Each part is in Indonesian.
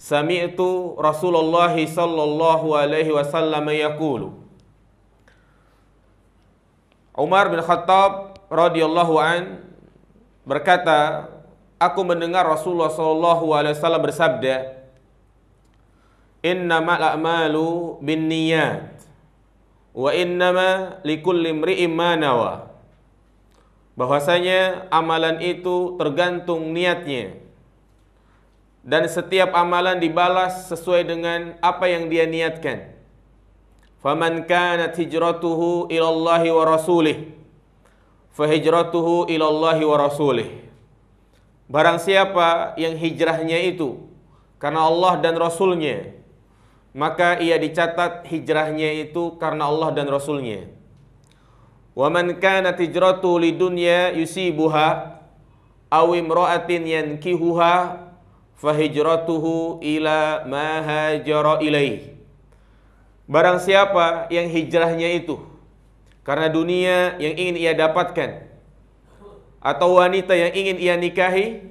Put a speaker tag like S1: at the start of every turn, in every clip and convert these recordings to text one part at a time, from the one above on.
S1: sami'tu Rasulullah sallallahu alaihi wasallam yaqulu. Umar bin Khattab radhiyallahu an berkata, aku mendengar Rasulullah sallallahu alaihi wasallam bersabda, innamal a'malu binniyat wa innama likulli imri'in ma nawa. Bahwasanya amalan itu tergantung niatnya, dan setiap amalan dibalas sesuai dengan apa yang dia niatkan. Faman kanat hijratuhu ilallahi wa rasulih, fahijratuhu ilallahi wa rasulih. Barang siapa yang hijrahnya itu karena Allah dan Rasulnya, maka ia dicatat hijrahnya itu karena Allah dan Rasulnya. Wa man kanat hijratuhu lidunya yusibuha aw imra'atin yankihuha fahijratuhu ila ma hajara ilaih. Barang siapa yang hijrahnya itu karena dunia yang ingin ia dapatkan atau wanita yang ingin ia nikahi,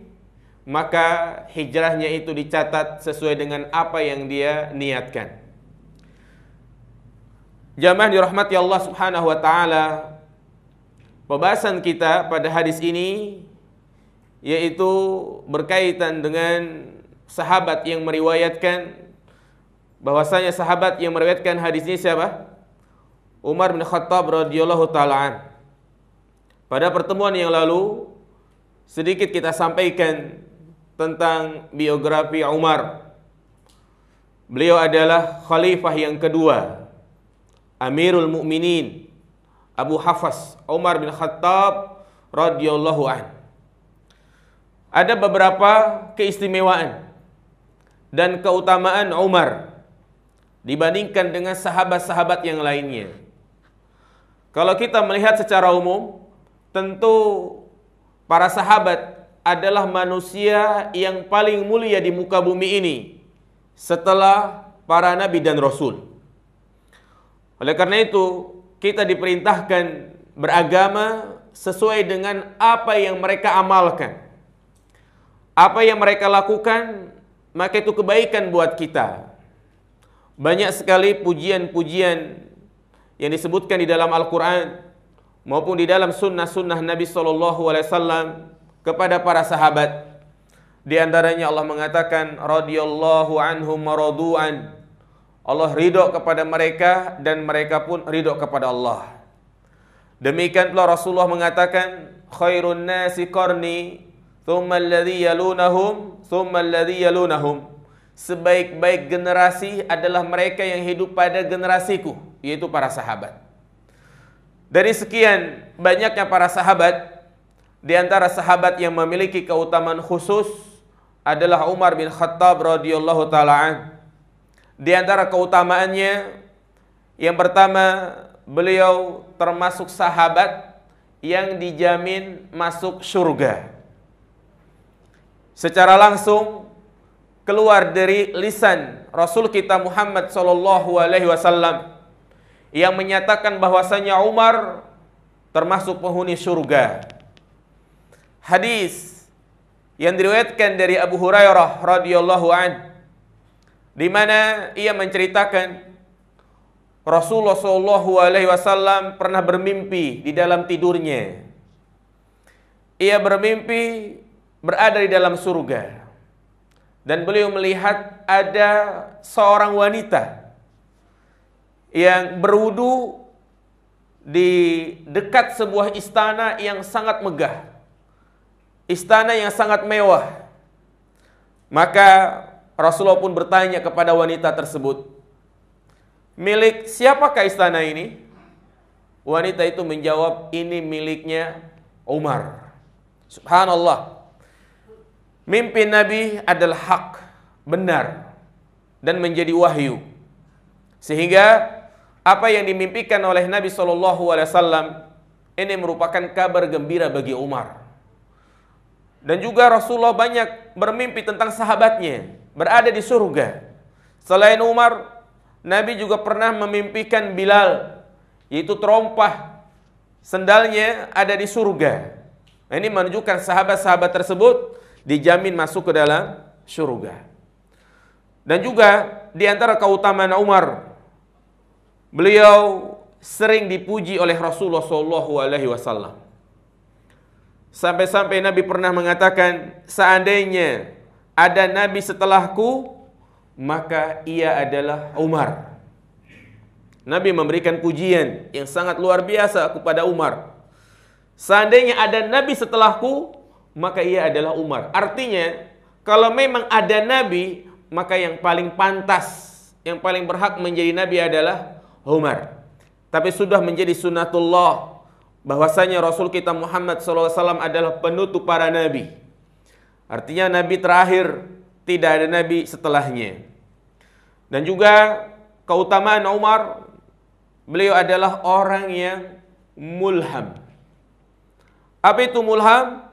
S1: maka hijrahnya itu dicatat sesuai dengan apa yang dia niatkan. Jamaah dirahmati Allah Subhanahu wa taala, pembahasan kita pada hadis ini yaitu berkaitan dengan sahabat yang meriwayatkan, bahwasanya sahabat yang meriwayatkan hadis ini siapa? Umar bin Khattab radhiyallahu taala an. Pada pertemuan yang lalu sedikit kita sampaikan tentang biografi Umar. Beliau adalah khalifah yang kedua, Amirul Mukminin Abu Hafs Umar bin Khattab radhiyallahu an. Ada beberapa keistimewaan dan keutamaan Umar dibandingkan dengan sahabat-sahabat yang lainnya. Kalau kita melihat secara umum, tentu para sahabat adalah manusia yang paling mulia di muka bumi ini setelah para nabi dan rasul. Oleh karena itu, kita diperintahkan beragama sesuai dengan apa yang mereka amalkan. Apa yang mereka lakukan, maka itu kebaikan buat kita. Banyak sekali pujian-pujian yang disebutkan di dalam Al-Quran maupun di dalam sunnah-sunnah Nabi SAW kepada para sahabat. Di antaranya Allah mengatakan, radhiyallahu anhum wa radu'an. Allah ridho kepada mereka dan mereka pun ridho kepada Allah. Demikian pula Rasulullah mengatakan, khairun nasi qarni, thumma alladhi yalunahum, thumma alladhi yalunahum. Sebaik-baik generasi adalah mereka yang hidup pada generasiku, yaitu para sahabat. Dari sekian banyaknya para sahabat, di antara sahabat yang memiliki keutamaan khusus adalah Umar bin Khattab radhiyallahu taala an. Di antara keutamaannya, yang pertama, beliau termasuk sahabat yang dijamin masuk surga. Secara langsung keluar dari lisan Rasul kita Muhammad sallallahu alaihi wasallam yang menyatakan bahwasanya Umar termasuk penghuni surga. Hadis yang diriwayatkan dari Abu Hurairah radhiyallahu an, di mana ia menceritakan Rasulullah sallallahu alaihi wasallam pernah bermimpi di dalam tidurnya. Ia bermimpi berada di dalam surga. Dan beliau melihat ada seorang wanita yang berwudu di dekat sebuah istana yang sangat megah. Istana yang sangat mewah. Maka Rasulullah pun bertanya kepada wanita tersebut, milik siapakah istana ini? Wanita itu menjawab, ini miliknya Umar. Subhanallah. Mimpi Nabi adalah hak, benar, dan menjadi wahyu. Sehingga apa yang dimimpikan oleh Nabi SAW ini merupakan kabar gembira bagi Umar. Dan juga Rasulullah banyak bermimpi tentang sahabatnya berada di surga. Selain Umar, Nabi juga pernah memimpikan Bilal, yaitu terompah sendalnya ada di surga. Ini menunjukkan sahabat-sahabat tersebut dijamin masuk ke dalam surga. Dan juga di antara keutamaan Umar, beliau sering dipuji oleh Rasulullah SAW. Sampai-sampai Nabi pernah mengatakan, seandainya ada Nabi setelahku, maka ia adalah Umar. Nabi memberikan pujian yang sangat luar biasa kepada Umar. Seandainya ada Nabi setelahku, maka ia adalah Umar. Artinya, kalau memang ada Nabi, maka yang paling pantas, yang paling berhak menjadi Nabi adalah Umar. Tapi sudah menjadi sunnatullah bahwasanya Rasul kita Muhammad SAW adalah penutup para Nabi. Artinya Nabi terakhir, tidak ada Nabi setelahnya. Dan juga keutamaan Umar, beliau adalah orang yang mulham. Apa itu mulham?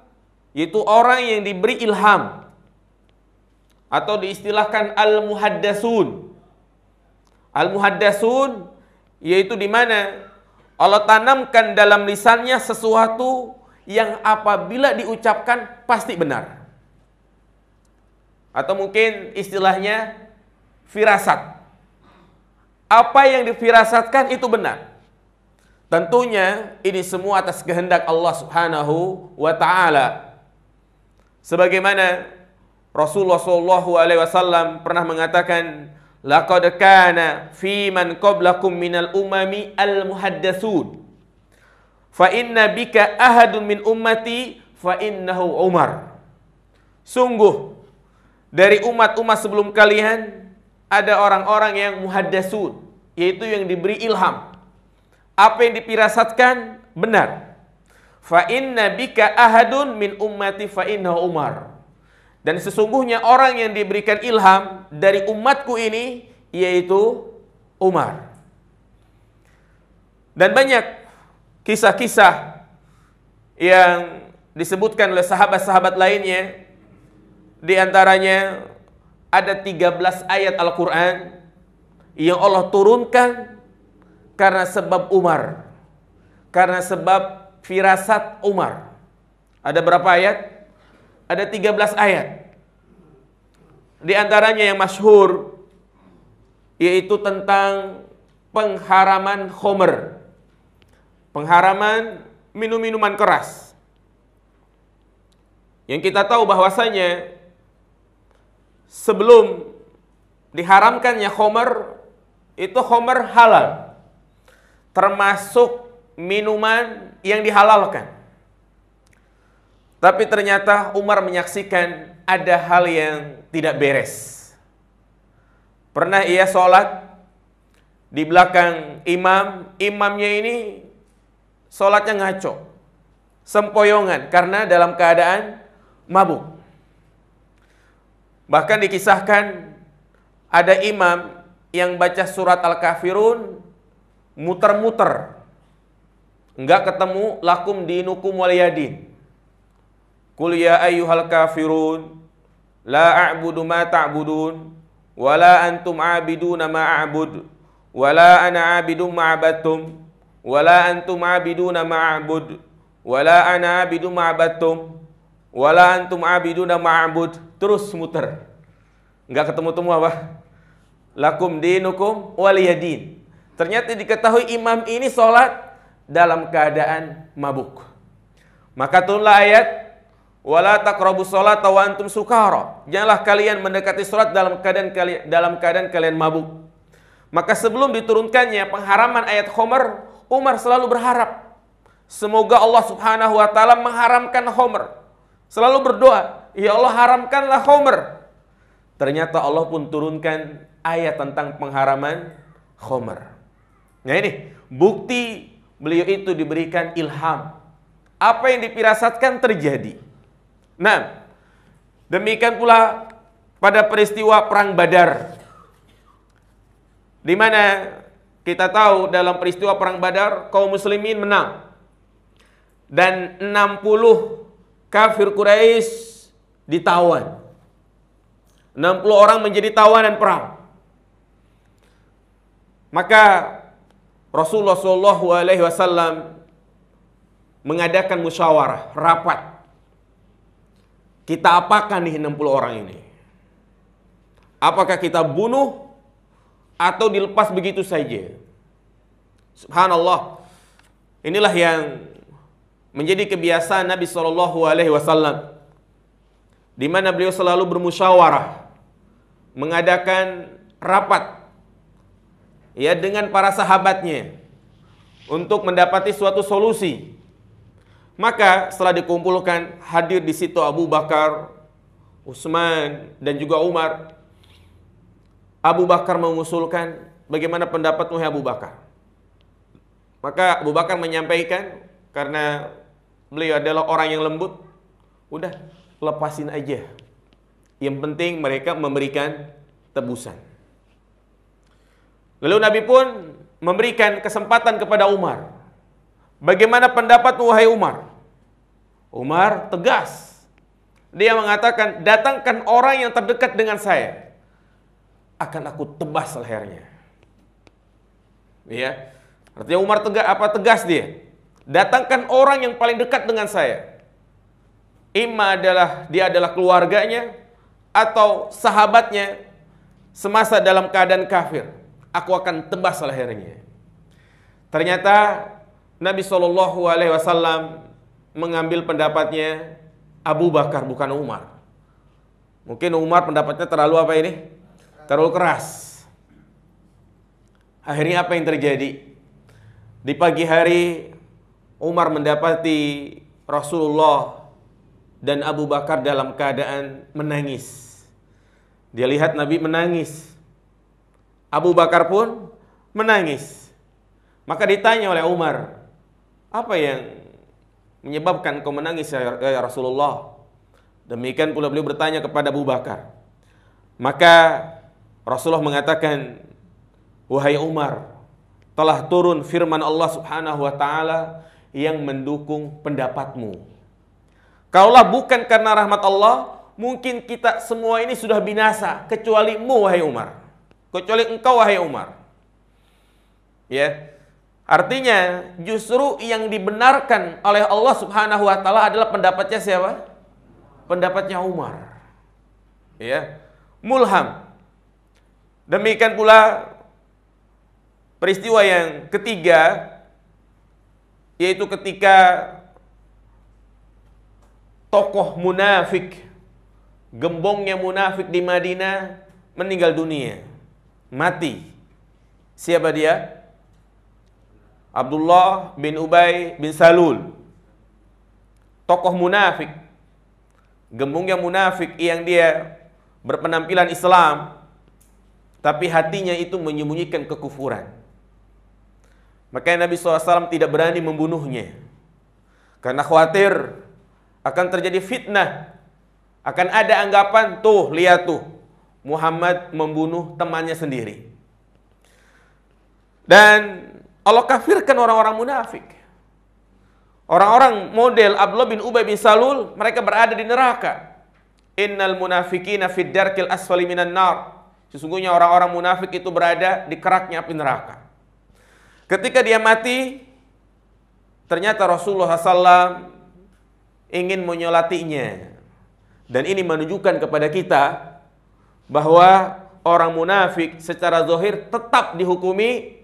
S1: Yaitu orang yang diberi ilham, atau diistilahkan al-muhaddasun. Al-muhaddasun yaitu di mana Allah tanamkan dalam lisannya sesuatu yang apabila diucapkan pasti benar. Atau mungkin istilahnya firasat. Apa yang difirasatkan itu benar. Tentunya ini semua atas kehendak Allah Subhanahu wa taala. Sebagaimana Rasulullah SAW pernah mengatakan, laqad kana fi man qablakum minal umami al-muhaddatsun. Fa inna bika ahadun min ummati fa innahu Umar. Sungguh dari umat-umat sebelum kalian ada orang-orang yang muhaddatsun, yaitu yang diberi ilham. Apa yang dipirasatkan benar. Fa inna bika ahadun min ummati fa innahu Umar. Dan sesungguhnya orang yang diberikan ilham dari umatku ini yaitu Umar. Dan banyak kisah-kisah yang disebutkan oleh sahabat-sahabat lainnya. Di antaranya ada 13 ayat Al-Quran yang Allah turunkan karena sebab Umar. Karena sebab firasat Umar. Ada berapa ayat? Ada 13 ayat. Di antaranya yang masyhur yaitu tentang pengharaman khamr. Pengharaman minum-minuman keras. Yang kita tahu bahwasanya sebelum diharamkannya khamr, itu khamr halal. Termasuk minuman yang dihalalkan. Tapi ternyata Umar menyaksikan ada hal yang tidak beres. Pernah ia sholat di belakang imam, imamnya ini sholatnya ngaco, sempoyongan karena dalam keadaan mabuk. Bahkan dikisahkan ada imam yang baca surat Al-Kafirun muter-muter, enggak ketemu lakum dinukum waliyadin. Qul ya ayyuhal kafirun la a'budu ma ta'budun wala antum 'abiduna ma a'bud wala ana 'abidum ma 'abadtum wala antum 'abiduna ma a'bud wala ana 'abidu ma 'abadtum wala antum 'abiduna ma a'bud. Terus muter. Enggak ketemu-temu apa? Lakum dinukum waliyadin. Ternyata diketahui imam ini sholat dalam keadaan mabuk. Maka turunlah ayat wala taqrabus sholata wa antum sukara. Janganlah kalian mendekati salat dalam keadaan kalian mabuk. Maka sebelum diturunkannya pengharaman ayat khamr, Umar selalu berharap semoga Allah Subhanahu wa taala mengharamkan khamr. Selalu berdoa, ya Allah haramkanlah khamr. Ternyata Allah pun turunkan ayat tentang pengharaman khamr. Nah ini bukti beliau itu diberikan ilham. Apa yang dipirasatkan terjadi. Nah, demikian pula pada peristiwa Perang Badar. Di mana kita tahu dalam peristiwa Perang Badar kaum muslimin menang. Dan 60 kafir Quraisy ditawan. 60 orang menjadi tawanan perang. Maka Rasulullah SAW mengadakan musyawarah, rapat. Kita apakan nih 60 orang ini? Apakah kita bunuh atau dilepas begitu saja? Subhanallah. Inilah yang menjadi kebiasaan Nabi SAW, di mana beliau selalu bermusyawarah, mengadakan rapat ya dengan para sahabatnya untuk mendapati suatu solusi. Maka setelah dikumpulkan, hadir di situ Abu Bakar, Utsman dan juga Umar. Abu Bakar mengusulkan, bagaimana pendapatmu ya Abu Bakar? Maka Abu Bakar menyampaikan, karena beliau adalah orang yang lembut, udah lepasin aja. Yang penting mereka memberikan tebusan. Lalu Nabi pun memberikan kesempatan kepada Umar. Bagaimana pendapatmu wahai Umar? Umar tegas. Dia mengatakan, datangkan orang yang terdekat dengan saya, akan aku tebas lehernya. Ya, artinya Umar tegas dia. Datangkan orang yang paling dekat dengan saya. Imma dia adalah keluarganya atau sahabatnya semasa dalam keadaan kafir. Aku akan tebas lehernya. Ternyata Nabi SAW mengambil pendapatnya Abu Bakar, bukan Umar. Mungkin Umar pendapatnya terlalu apa ini? Terlalu keras. Akhirnya apa yang terjadi? Di pagi hari Umar mendapati Rasulullah dan Abu Bakar dalam keadaan menangis. Dia lihat Nabi menangis. Abu Bakar pun menangis. Maka ditanya oleh Umar, apa yang menyebabkan kau menangis ya Rasulullah? Demikian pula beliau bertanya kepada Abu Bakar. Maka Rasulullah mengatakan, wahai Umar, telah turun firman Allah Subhanahu wa taala yang mendukung pendapatmu. Kalaulah bukan karena rahmat Allah, mungkin kita semua ini sudah binasa, kecuali mu wahai Umar. Kecuali engkau wahai Umar. Ya. Artinya justru yang dibenarkan oleh Allah Subhanahu wa taala adalah pendapatnya siapa? Pendapatnya Umar. Ya. Mulham. Demikian pula peristiwa yang ketiga, yaitu ketika tokoh munafik, gembongnya munafik di Madinah meninggal dunia, mati. Siapa dia? Abdullah bin Ubay bin Salul. Tokoh munafik, gembongnya munafik yang dia berpenampilan Islam, tapi hatinya itu menyembunyikan kekufuran. Maka Nabi SAW tidak berani membunuhnya, karena khawatir akan terjadi fitnah. Akan ada anggapan, tuh lihat tuh, Muhammad membunuh temannya sendiri. Dan Allah kafirkan orang-orang munafik. Orang-orang model Abdullah bin Ubay bin Salul, mereka berada di neraka. Innal munafikina fid darkil asfali minan nar. Sesungguhnya orang-orang munafik itu berada di keraknya api neraka. Ketika dia mati, ternyata Rasulullah SAW ingin menyolatinya. Dan ini menunjukkan kepada kita bahwa orang munafik secara zahir tetap dihukumi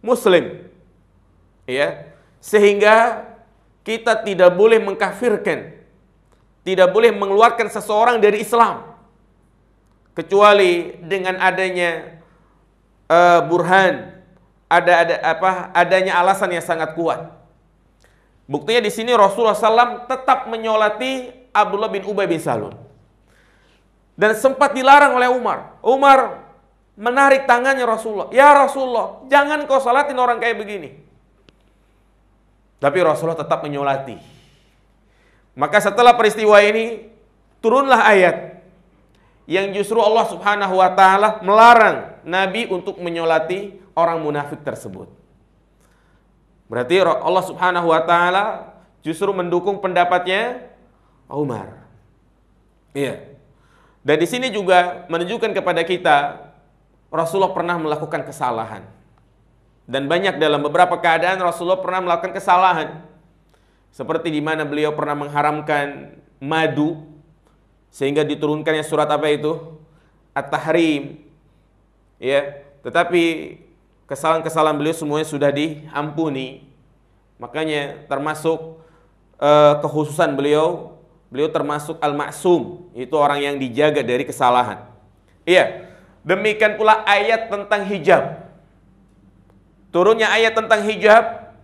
S1: Muslim. Ya, sehingga kita tidak boleh mengkafirkan, tidak boleh mengeluarkan seseorang dari Islam kecuali dengan adanya burhan, adanya alasan yang sangat kuat. Buktinya di sini Rasulullah SAW tetap menyolati Abdullah bin Ubay bin Salul. Dan sempat dilarang oleh Umar. Umar menarik tangannya Rasulullah. Ya Rasulullah, jangan kau salatin orang kayak begini. Tapi Rasulullah tetap menyolati. Maka setelah peristiwa ini, turunlah ayat yang justru Allah Subhanahu wa taala melarang Nabi untuk menyolati orang munafik tersebut. Berarti Allah Subhanahu wa taala justru mendukung pendapatnya Umar. Iya. Dan di sini juga menunjukkan kepada kita Rasulullah pernah melakukan kesalahan. Dan banyak dalam beberapa keadaan Rasulullah pernah melakukan kesalahan. Seperti di mana beliau pernah mengharamkan madu sehingga diturunkannya surat apa itu? at-tahrim. Ya, tetapi kesalahan-kesalahan beliau semuanya sudah diampuni. Makanya termasuk kekhususan beliau termasuk al-ma'sum, itu orang yang dijaga dari kesalahan. Iya, demikian pula ayat tentang hijab. Turunnya ayat tentang hijab,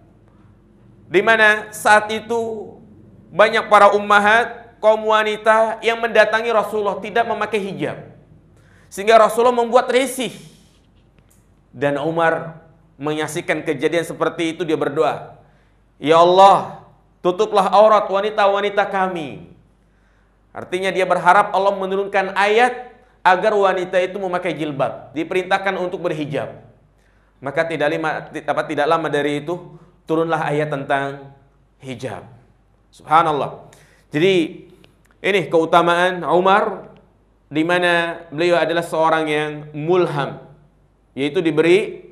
S1: di mana saat itu banyak para ummahat, kaum wanita yang mendatangi Rasulullah tidak memakai hijab. Sehingga Rasulullah membuat risih. Dan Umar menyaksikan kejadian seperti itu, dia berdoa, "Ya Allah, tutuplah aurat wanita-wanita kami." Artinya dia berharap Allah menurunkan ayat agar wanita itu memakai jilbab, diperintahkan untuk berhijab. Maka tidak lama dari itu turunlah ayat tentang hijab. Subhanallah. Jadi ini keutamaan Umar, di mana beliau adalah seorang yang mulham, yaitu diberi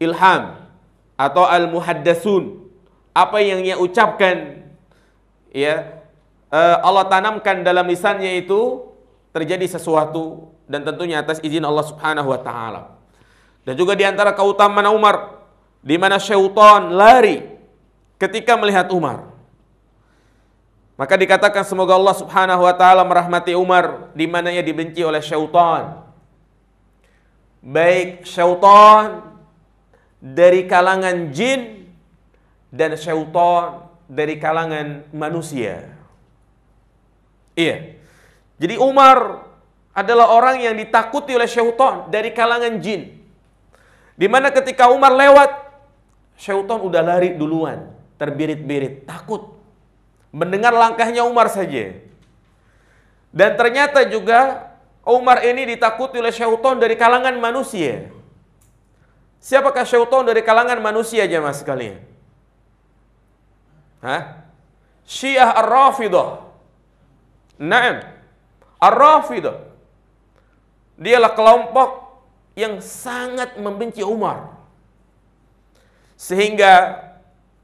S1: ilham atau al-muhaddatsun. Apa yang ia ucapkan, ya, Allah tanamkan dalam lisannya itu terjadi sesuatu, dan tentunya atas izin Allah Subhanahu wa taala. Dan juga di antara keutamaan Umar, di mana syaitan lari ketika melihat Umar. Maka dikatakan semoga Allah Subhanahu wa taala merahmati Umar, di mana ia dibenci oleh syaitan. Baik syaitan dari kalangan jin dan syaitan dari kalangan manusia. Iya. Jadi Umar adalah orang yang ditakuti oleh syaitan dari kalangan jin. Di mana ketika Umar lewat, syaitan udah lari duluan, terbirit-birit, takut mendengar langkahnya Umar saja. Dan ternyata juga Umar ini ditakuti oleh syaitan dari kalangan manusia. Siapakah syaitan dari kalangan manusia, jemaah sekalian? Syiah Ar-Rafidah. Naam, Ar-Rafidah. Dialah kelompok yang sangat membenci Umar. Sehingga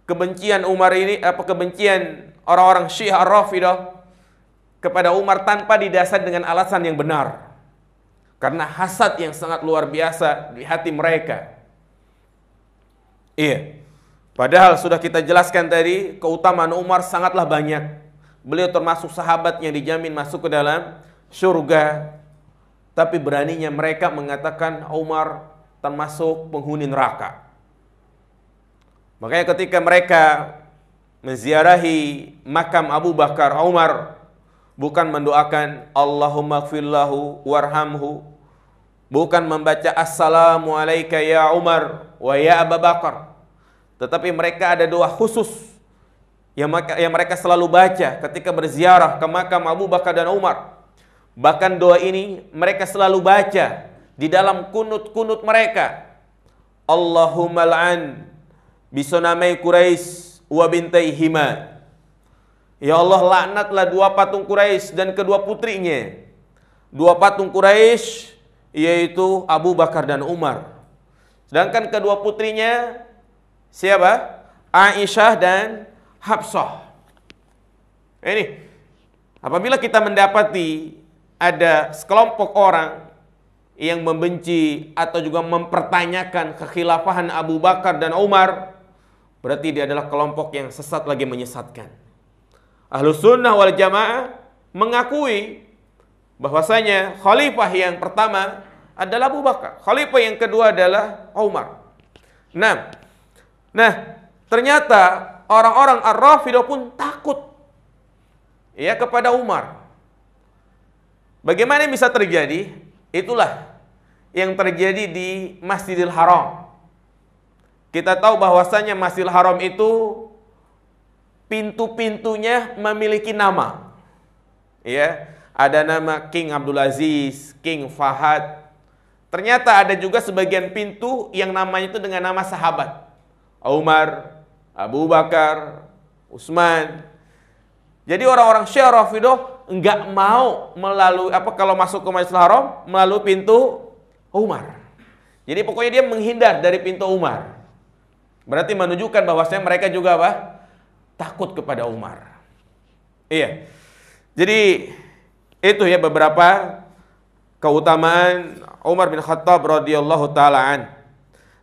S1: kebencian Umar ini, kebencian orang-orang Syiah Ar-Rafidah kepada Umar tanpa didasar dengan alasan yang benar. Karena hasad yang sangat luar biasa di hati mereka. Iya. Padahal sudah kita jelaskan tadi, keutamaan Umar sangatlah banyak. Beliau termasuk sahabat yang dijamin masuk ke dalam surga. Tapi beraninya mereka mengatakan Umar termasuk penghuni neraka. Makanya ketika mereka menziarahi makam Abu Bakar, Umar bukan mendoakan Allahumma gfirlahu warhamhu, bukan membaca assalamu alayka ya Umar wa ya Abu Bakar, tetapi mereka ada doa khusus yang mereka selalu baca ketika berziarah ke makam Abu Bakar dan Umar. Bahkan doa ini mereka selalu baca di dalam kunut-kunut mereka. Allahumma al'an bisonamai Quraisy wa bintaihima. Ya Allah, laknatlah dua patung Quraisy dan kedua putrinya. Dua patung Quraisy yaitu Abu Bakar dan Umar. Sedangkan kedua putrinya siapa? Aisyah dan Hafsah. Ini apabila kita mendapati ada sekelompok orang yang membenci atau juga mempertanyakan kekhilafahan Abu Bakar dan Umar, berarti dia adalah kelompok yang sesat lagi menyesatkan. Ahlus sunnah wal jamaah mengakui bahwasanya khalifah yang pertama adalah Abu Bakar, khalifah yang kedua adalah Umar. Nah, ternyata orang-orang Ar-Rafidah pun takut ya kepada Umar. Bagaimana bisa terjadi? Itulah yang terjadi di Masjidil Haram. Kita tahu bahwasanya Masjidil Haram itu pintu-pintunya memiliki nama. Ya, ada nama King Abdul Aziz, King Fahad. Ternyata ada juga sebagian pintu yang namanya itu dengan nama sahabat. Umar, Abu Bakar, Utsman. Jadi orang-orang Syiah Rafidah enggak mau melalui kalau masuk ke Masjidil Haram melalui pintu Umar. Jadi pokoknya dia menghindar dari pintu Umar. Berarti menunjukkan bahwasanya mereka juga takut kepada Umar. Iya. Jadi itu ya beberapa keutamaan Umar bin Khattab radhiyallahu taala an,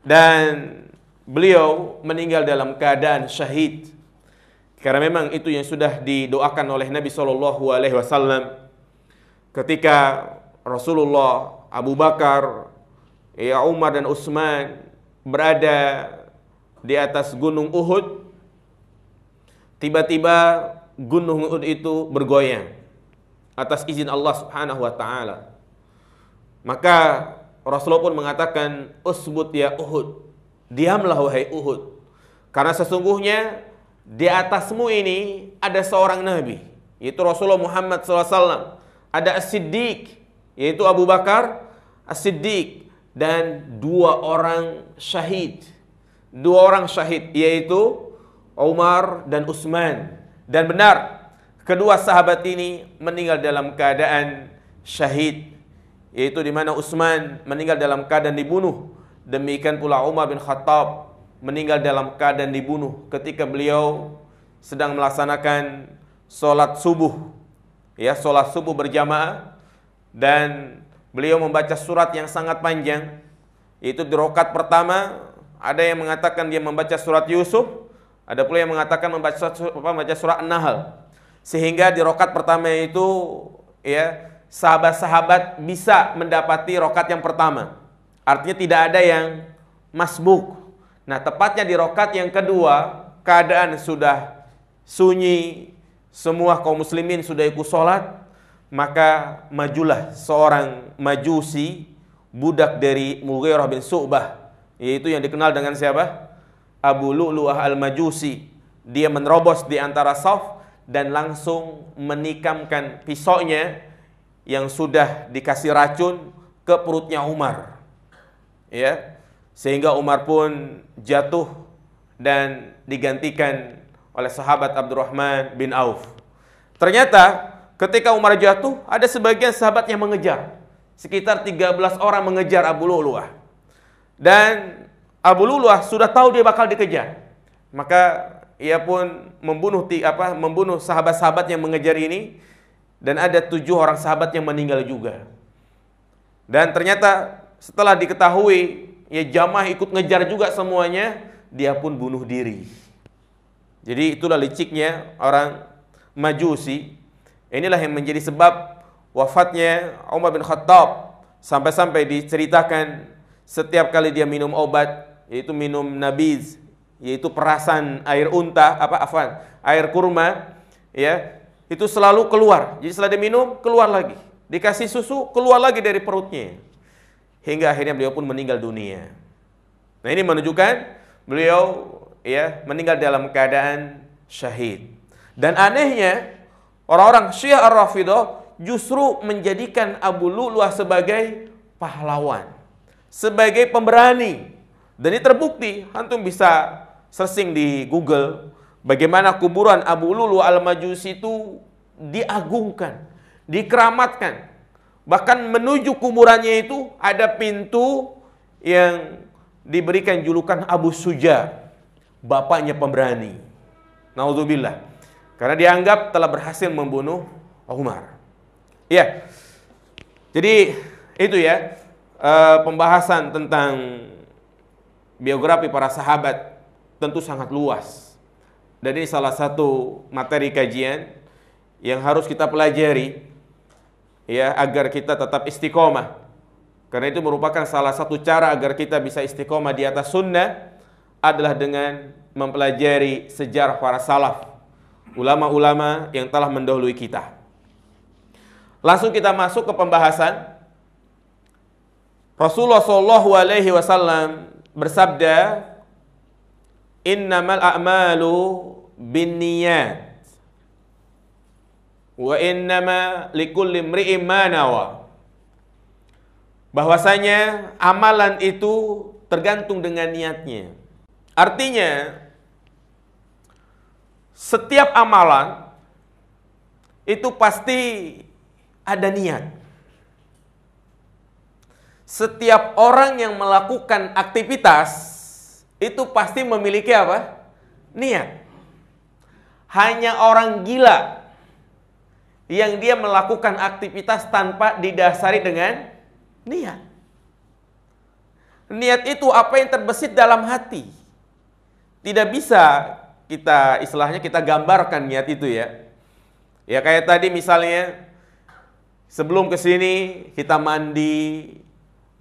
S1: dan beliau meninggal dalam keadaan syahid. Karena memang itu yang sudah didoakan oleh Nabi Shallallahu alaihi wasallam ketika Rasulullah, Abu Bakar, Umar dan Utsman berada di atas gunung Uhud. Tiba-tiba gunung Uhud itu bergoyang atas izin Allah Subhanahu wa taala. Maka Rasulullah pun mengatakan, "Usbut ya Uhud." Diamlah wahai Uhud. Karena sesungguhnya di atasmu ini ada seorang nabi, yaitu Rasulullah Muhammad SAW. Ada As-Siddiq, yaitu Abu Bakar As-Siddiq, dan dua orang syahid. Dua orang syahid, yaitu Umar dan Utsman. Dan benar, kedua sahabat ini meninggal dalam keadaan syahid, yaitu di mana Utsman meninggal dalam keadaan dibunuh. Demikian pula Umar bin Khattab meninggal dalam keadaan dibunuh ketika beliau sedang melaksanakan sholat subuh, sholat subuh berjamaah, dan beliau membaca surat yang sangat panjang, yaitu di rakaat pertama ada yang mengatakan dia membaca surat Yusuf, ada pula yang mengatakan membaca surat An-Nahl, sehingga di rakaat pertama itu sahabat-sahabat bisa mendapati rakaat yang pertama, artinya tidak ada yang masbuk. Nah, tepatnya di rakaat yang kedua, keadaan sudah sunyi, semua kaum muslimin sudah ikut sholat, maka majulah seorang majusi, budak dari Mughirah bin Syu'bah, yaitu yang dikenal dengan siapa? Abu Lu'lu'ah al-Majusi. Dia menerobos di antara shaf dan langsung menikamkan pisaunya yang sudah dikasih racun ke perutnya Umar. Sehingga Umar pun jatuh dan digantikan oleh sahabat Abdurrahman bin Auf. Ternyata ketika Umar jatuh, ada sebagian sahabat yang mengejar. Sekitar 13 orang mengejar Abu Lu'lu'ah. Dan Abu Lu'lu'ah sudah tahu dia bakal dikejar. Maka ia pun membunuh sahabat-sahabat yang mengejar ini, dan ada 7 orang sahabat yang meninggal juga. Dan ternyata setelah diketahui jamaah ikut ngejar juga semuanya, dia pun bunuh diri. Jadi itulah liciknya orang Majusi. Inilah yang menjadi sebab wafatnya Umar bin Khattab, sampai-sampai diceritakan setiap kali dia minum obat, yaitu minum nabiz, yaitu perasan air unta, air kurma, itu selalu keluar. Jadi setelah diminum, keluar lagi. Dikasih susu, keluar lagi dari perutnya. Hingga akhirnya beliau pun meninggal dunia. Nah, ini menunjukkan beliau meninggal dalam keadaan syahid. Dan anehnya, orang-orang Syiah Ar-Rafidah justru menjadikan Abu Lu'lu'ah sebagai pahlawan, sebagai pemberani. Dan ini terbukti, antum bisa searching di Google bagaimana kuburan Abu Lu'lu'ah al-Majusi itu diagungkan, dikeramatkan. Bahkan menuju kuburannya itu ada pintu yang diberikan julukan Abu Suja, bapaknya pemberani. Naudzubillah. Karena dianggap telah berhasil membunuh Umar. Jadi itu pembahasan tentang biografi para sahabat tentu sangat luas. Dan ini salah satu materi kajian yang harus kita pelajari agar kita tetap istiqomah. Karena itu merupakan salah satu cara agar kita bisa istiqomah di atas sunnah adalah dengan mempelajari sejarah para salaf, ulama-ulama yang telah mendahului kita. Langsung kita masuk ke pembahasan. Rasulullah SAW bersabda, "Innamal a'malu binniyat wa innama likulli imri'in ma nawa." Bahwasanya amalan itu tergantung dengan niatnya. Artinya setiap amalan itu pasti ada niat. Setiap orang yang melakukan aktivitas itu pasti memiliki Niat. Hanya orang gila yang dia melakukan aktivitas tanpa didasari dengan niat. Niat itu apa yang terbesit dalam hati. Tidak bisa kita istilahnya kita gambarkan niat itu ya. Ya kayak tadi misalnya sebelum ke sini kita mandi,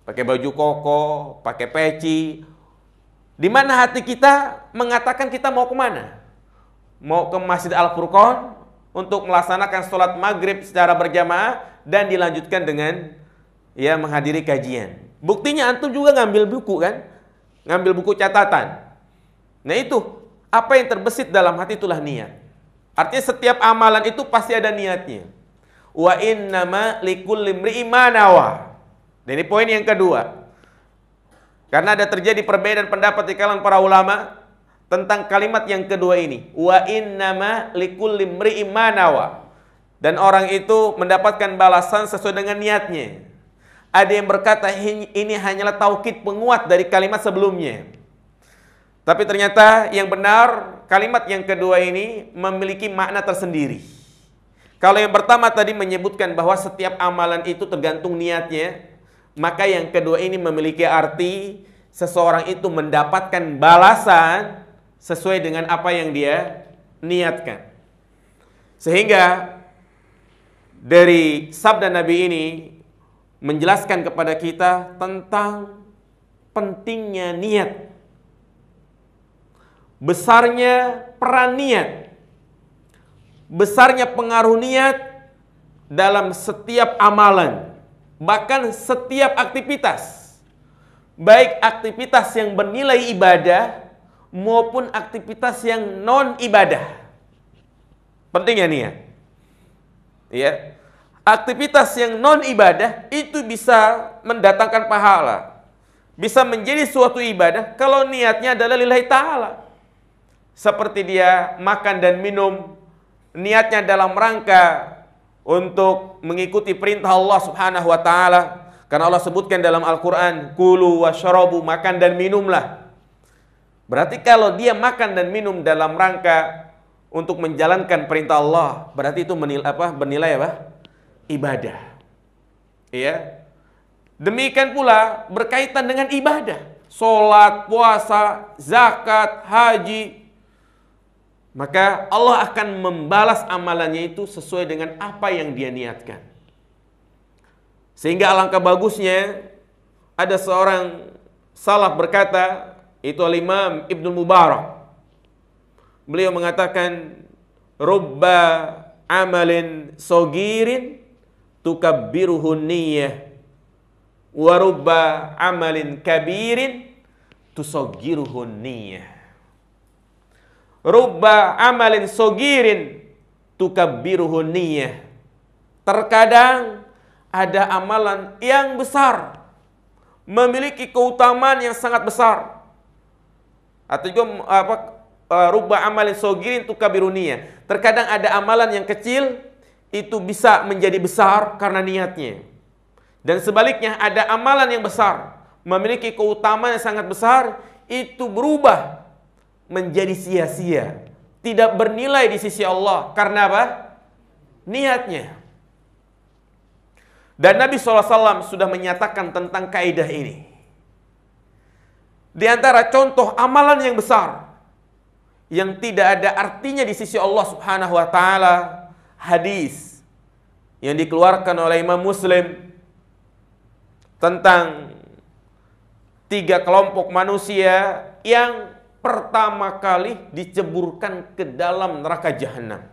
S1: pakai baju koko, pakai peci. Di mana hati kita mengatakan kita mau kemana? Mau ke Masjid Al-Furqan untuk melaksanakan sholat maghrib secara berjamaah dan dilanjutkan dengan ya menghadiri kajian. Buktinya antum juga ngambil buku kan? Ngambil buku catatan. Nah itu, apa yang terbesit dalam hati itulah niat. Artinya setiap amalan itu pasti ada niatnya. Wa innama likulli imri'in ma nawa. Dan ini poin yang kedua. Karena ada terjadi perbedaan pendapat di kalangan para ulama tentang kalimat yang kedua ini. Wa innama likulli imri'in ma nawa. Dan orang itu mendapatkan balasan sesuai dengan niatnya. Ada yang berkata ini hanyalah taukid penguat dari kalimat sebelumnya. Tapi ternyata yang benar kalimat yang kedua ini memiliki makna tersendiri. Kalau yang pertama tadi menyebutkan bahwa setiap amalan itu tergantung niatnya, maka yang kedua ini memiliki arti seseorang itu mendapatkan balasan sesuai dengan apa yang dia niatkan. Sehingga dari sabda Nabi ini menjelaskan kepada kita tentang pentingnya niat, besarnya peran niat, besarnya pengaruh niat dalam setiap amalan, bahkan setiap aktivitas, baik aktivitas yang bernilai ibadah maupun aktivitas yang non ibadah. Pentingnya niat. Ya. Aktivitas yang non ibadah itu bisa mendatangkan pahala, bisa menjadi suatu ibadah kalau niatnya adalah lillahi ta'ala. Seperti dia makan dan minum, niatnya dalam rangka untuk mengikuti perintah Allah Subhanahu wa taala. Karena Allah sebutkan dalam Al-Qur'an, "Kulu wasyarabu", makan dan minumlah. Berarti kalau dia makan dan minum dalam rangka untuk menjalankan perintah Allah, berarti itu bernilai apa? Ibadah. Ya. Demikian pula berkaitan dengan ibadah, salat, puasa, zakat, haji. Maka Allah akan membalas amalannya itu sesuai dengan apa yang dia niatkan. Sehingga alangkah bagusnya ada seorang salaf berkata, itu Al-Imam Ibnu Mubarak. Beliau mengatakan, "Rubba amalin sogirin tukabbiruhu niyyah, wa rubba amalin kabirin tusoggiruhu niyyah." Rubba amalin sogirin tukabbiruhu niyyah. Terkadang ada amalan yang besar, memiliki keutamaan yang sangat besar. Atau juga rubba amalin sogirin tukabbiruhu niyyah. Terkadang ada amalan yang kecil itu bisa menjadi besar karena niatnya. Dan sebaliknya ada amalan yang besar, memiliki keutamaan yang sangat besar, itu berubah menjadi sia-sia, tidak bernilai di sisi Allah. Karena apa? Niatnya. Dan Nabi SAW sudah menyatakan tentang kaidah ini. Di antara contoh amalan yang besar yang tidak ada artinya di sisi Allah Subhanahu wa taala, hadis yang dikeluarkan oleh Imam Muslim tentang 3 kelompok manusia yang pertama kali diceburkan ke dalam neraka jahanam.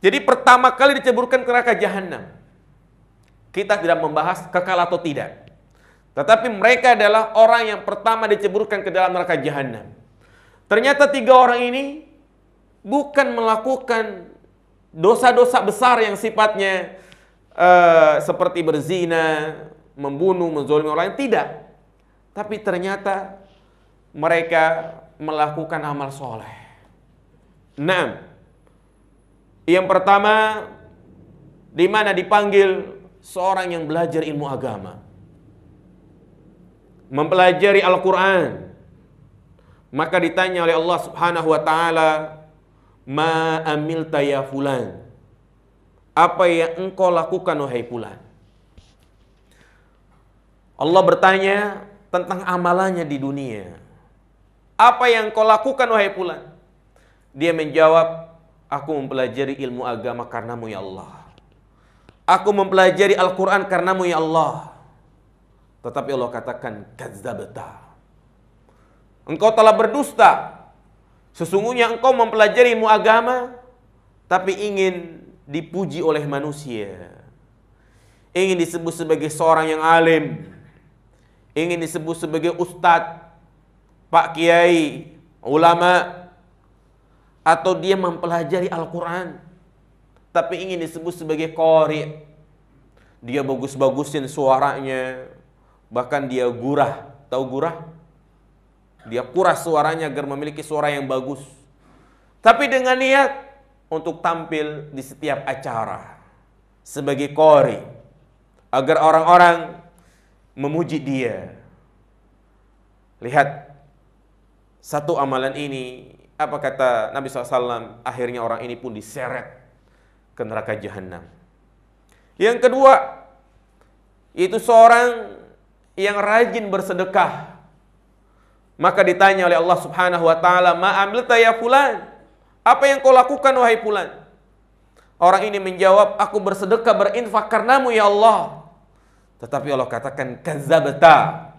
S1: Jadi pertama kali diceburkan ke neraka jahanam. Kita tidak membahas kekal atau tidak. Tetapi mereka adalah orang yang pertama diceburkan ke dalam neraka jahanam. Ternyata 3 orang ini bukan melakukan dosa-dosa besar yang sifatnya seperti berzina, membunuh, menzalimi orang lain, tidak. Tapi ternyata mereka melakukan amal soleh. 6. Yang pertama, di mana dipanggil seorang yang belajar ilmu agama, mempelajari Al-Quran. Maka ditanya oleh Allah Subhanahu wa taala, Ma amilta ya fulan. Apa yang engkau lakukan wahai fulan? Allah bertanya tentang amalannya di dunia. Apa yang engkau lakukan wahai fulan? Dia menjawab, aku mempelajari ilmu agama karenamu ya Allah. Aku mempelajari Al-Quran karenamu ya Allah. Tetapi Allah katakan, kadzabta. Engkau telah berdusta. Sesungguhnya engkau mempelajari ilmu agama, tapi ingin dipuji oleh manusia. Ingin disebut sebagai seorang yang alim. Ingin disebut sebagai ustadz, pak kiai, ulama. Atau dia mempelajari Al-Quran, tapi ingin disebut sebagai qari. Dia bagus-bagusin suaranya, bahkan dia gurah. Tahu gurah? Dia kuras suaranya agar memiliki suara yang bagus. Tapi dengan niat untuk tampil di setiap acara sebagai qari, agar orang-orang memuji dia. Lihat satu amalan ini, apa kata Nabi SAW? Akhirnya orang ini pun diseret ke neraka jahanam. Yang kedua, itu seorang yang rajin bersedekah. Maka ditanya oleh Allah Subhanahu wa taala, "Ma amilta ya fulan?" Apa yang kau lakukan wahai fulan? Orang ini menjawab, aku bersedekah berinfak karenamu ya Allah. Tetapi Allah katakan, kadzabta.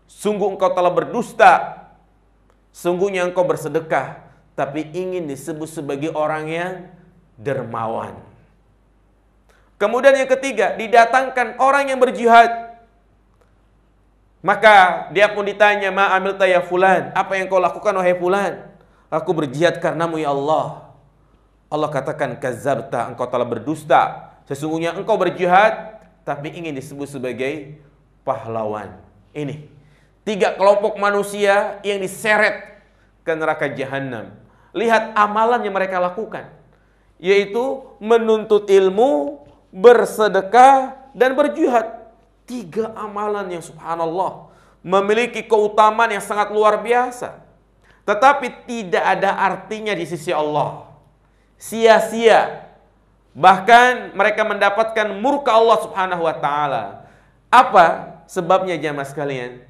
S1: Sungguh engkau telah berdusta. Sungguhnya engkau bersedekah, tapi ingin disebut sebagai orang yang dermawan. Kemudian yang ketiga, didatangkan orang yang berjihad. Maka dia pun ditanya, ma amilta ya fulan, apa yang kau lakukan wahai fulan? Aku berjihad karenamu ya Allah. Allah katakan, kadzabta, engkau telah berdusta. Sesungguhnya engkau berjihad, tapi ingin disebut sebagai pahlawan. Ini 3 kelompok manusia yang diseret ke neraka jahanam. Lihat amalan yang mereka lakukan, yaitu menuntut ilmu, bersedekah, dan berjihad. 3 amalan yang subhanallah memiliki keutamaan yang sangat luar biasa, tetapi tidak ada artinya di sisi Allah. Sia-sia. Bahkan mereka mendapatkan murka Allah Subhanahu wa taala. Apa sebabnya jamaah sekalian?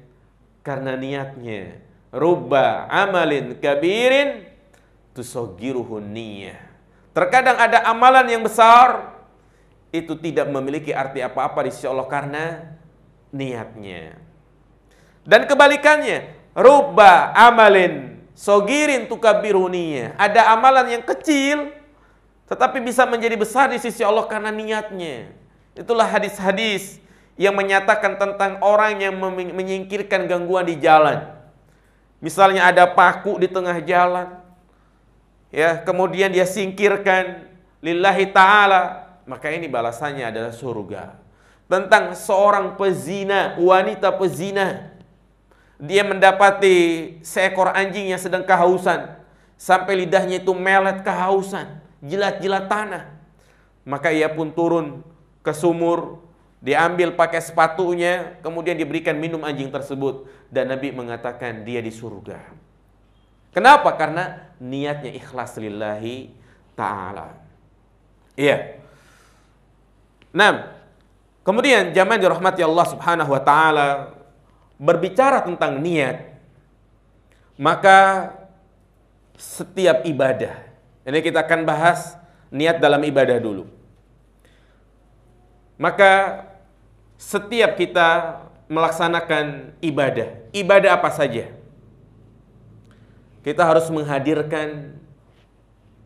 S1: Karena niatnya. Rubba amalin kabirin tusaggiruhun niyah. Terkadang ada amalan yang besar itu tidak memiliki arti apa-apa di sisi Allah karena niatnya. Dan kebalikannya, rubba amalin sogirin tukabirun niyah. Ada amalan yang kecil tetapi bisa menjadi besar di sisi Allah karena niatnya. Itulah hadis-hadis yang menyatakan tentang orang yang menyingkirkan gangguan di jalan. Misalnya ada paku di tengah jalan, ya, kemudian dia singkirkan lillahi ta'ala, maka ini balasannya adalah surga. Tentang seorang pezina, wanita pezina, dia mendapati seekor anjing yang sedang kehausan, sampai lidahnya itu melet kehausan, jilat-jilat tanah. Maka ia pun turun ke sumur, diambil pakai sepatunya, kemudian diberikan minum anjing tersebut. Dan Nabi mengatakan dia di surga. Kenapa? Karena niatnya ikhlas lillahi ta'ala. Iya. Nah, kemudian jamaah dirahmati Allah Subhanahu wa taala, berbicara tentang niat, maka setiap ibadah, ini kita akan bahas niat dalam ibadah dulu. Maka setiap kita melaksanakan ibadah, ibadah apa saja, kita harus menghadirkan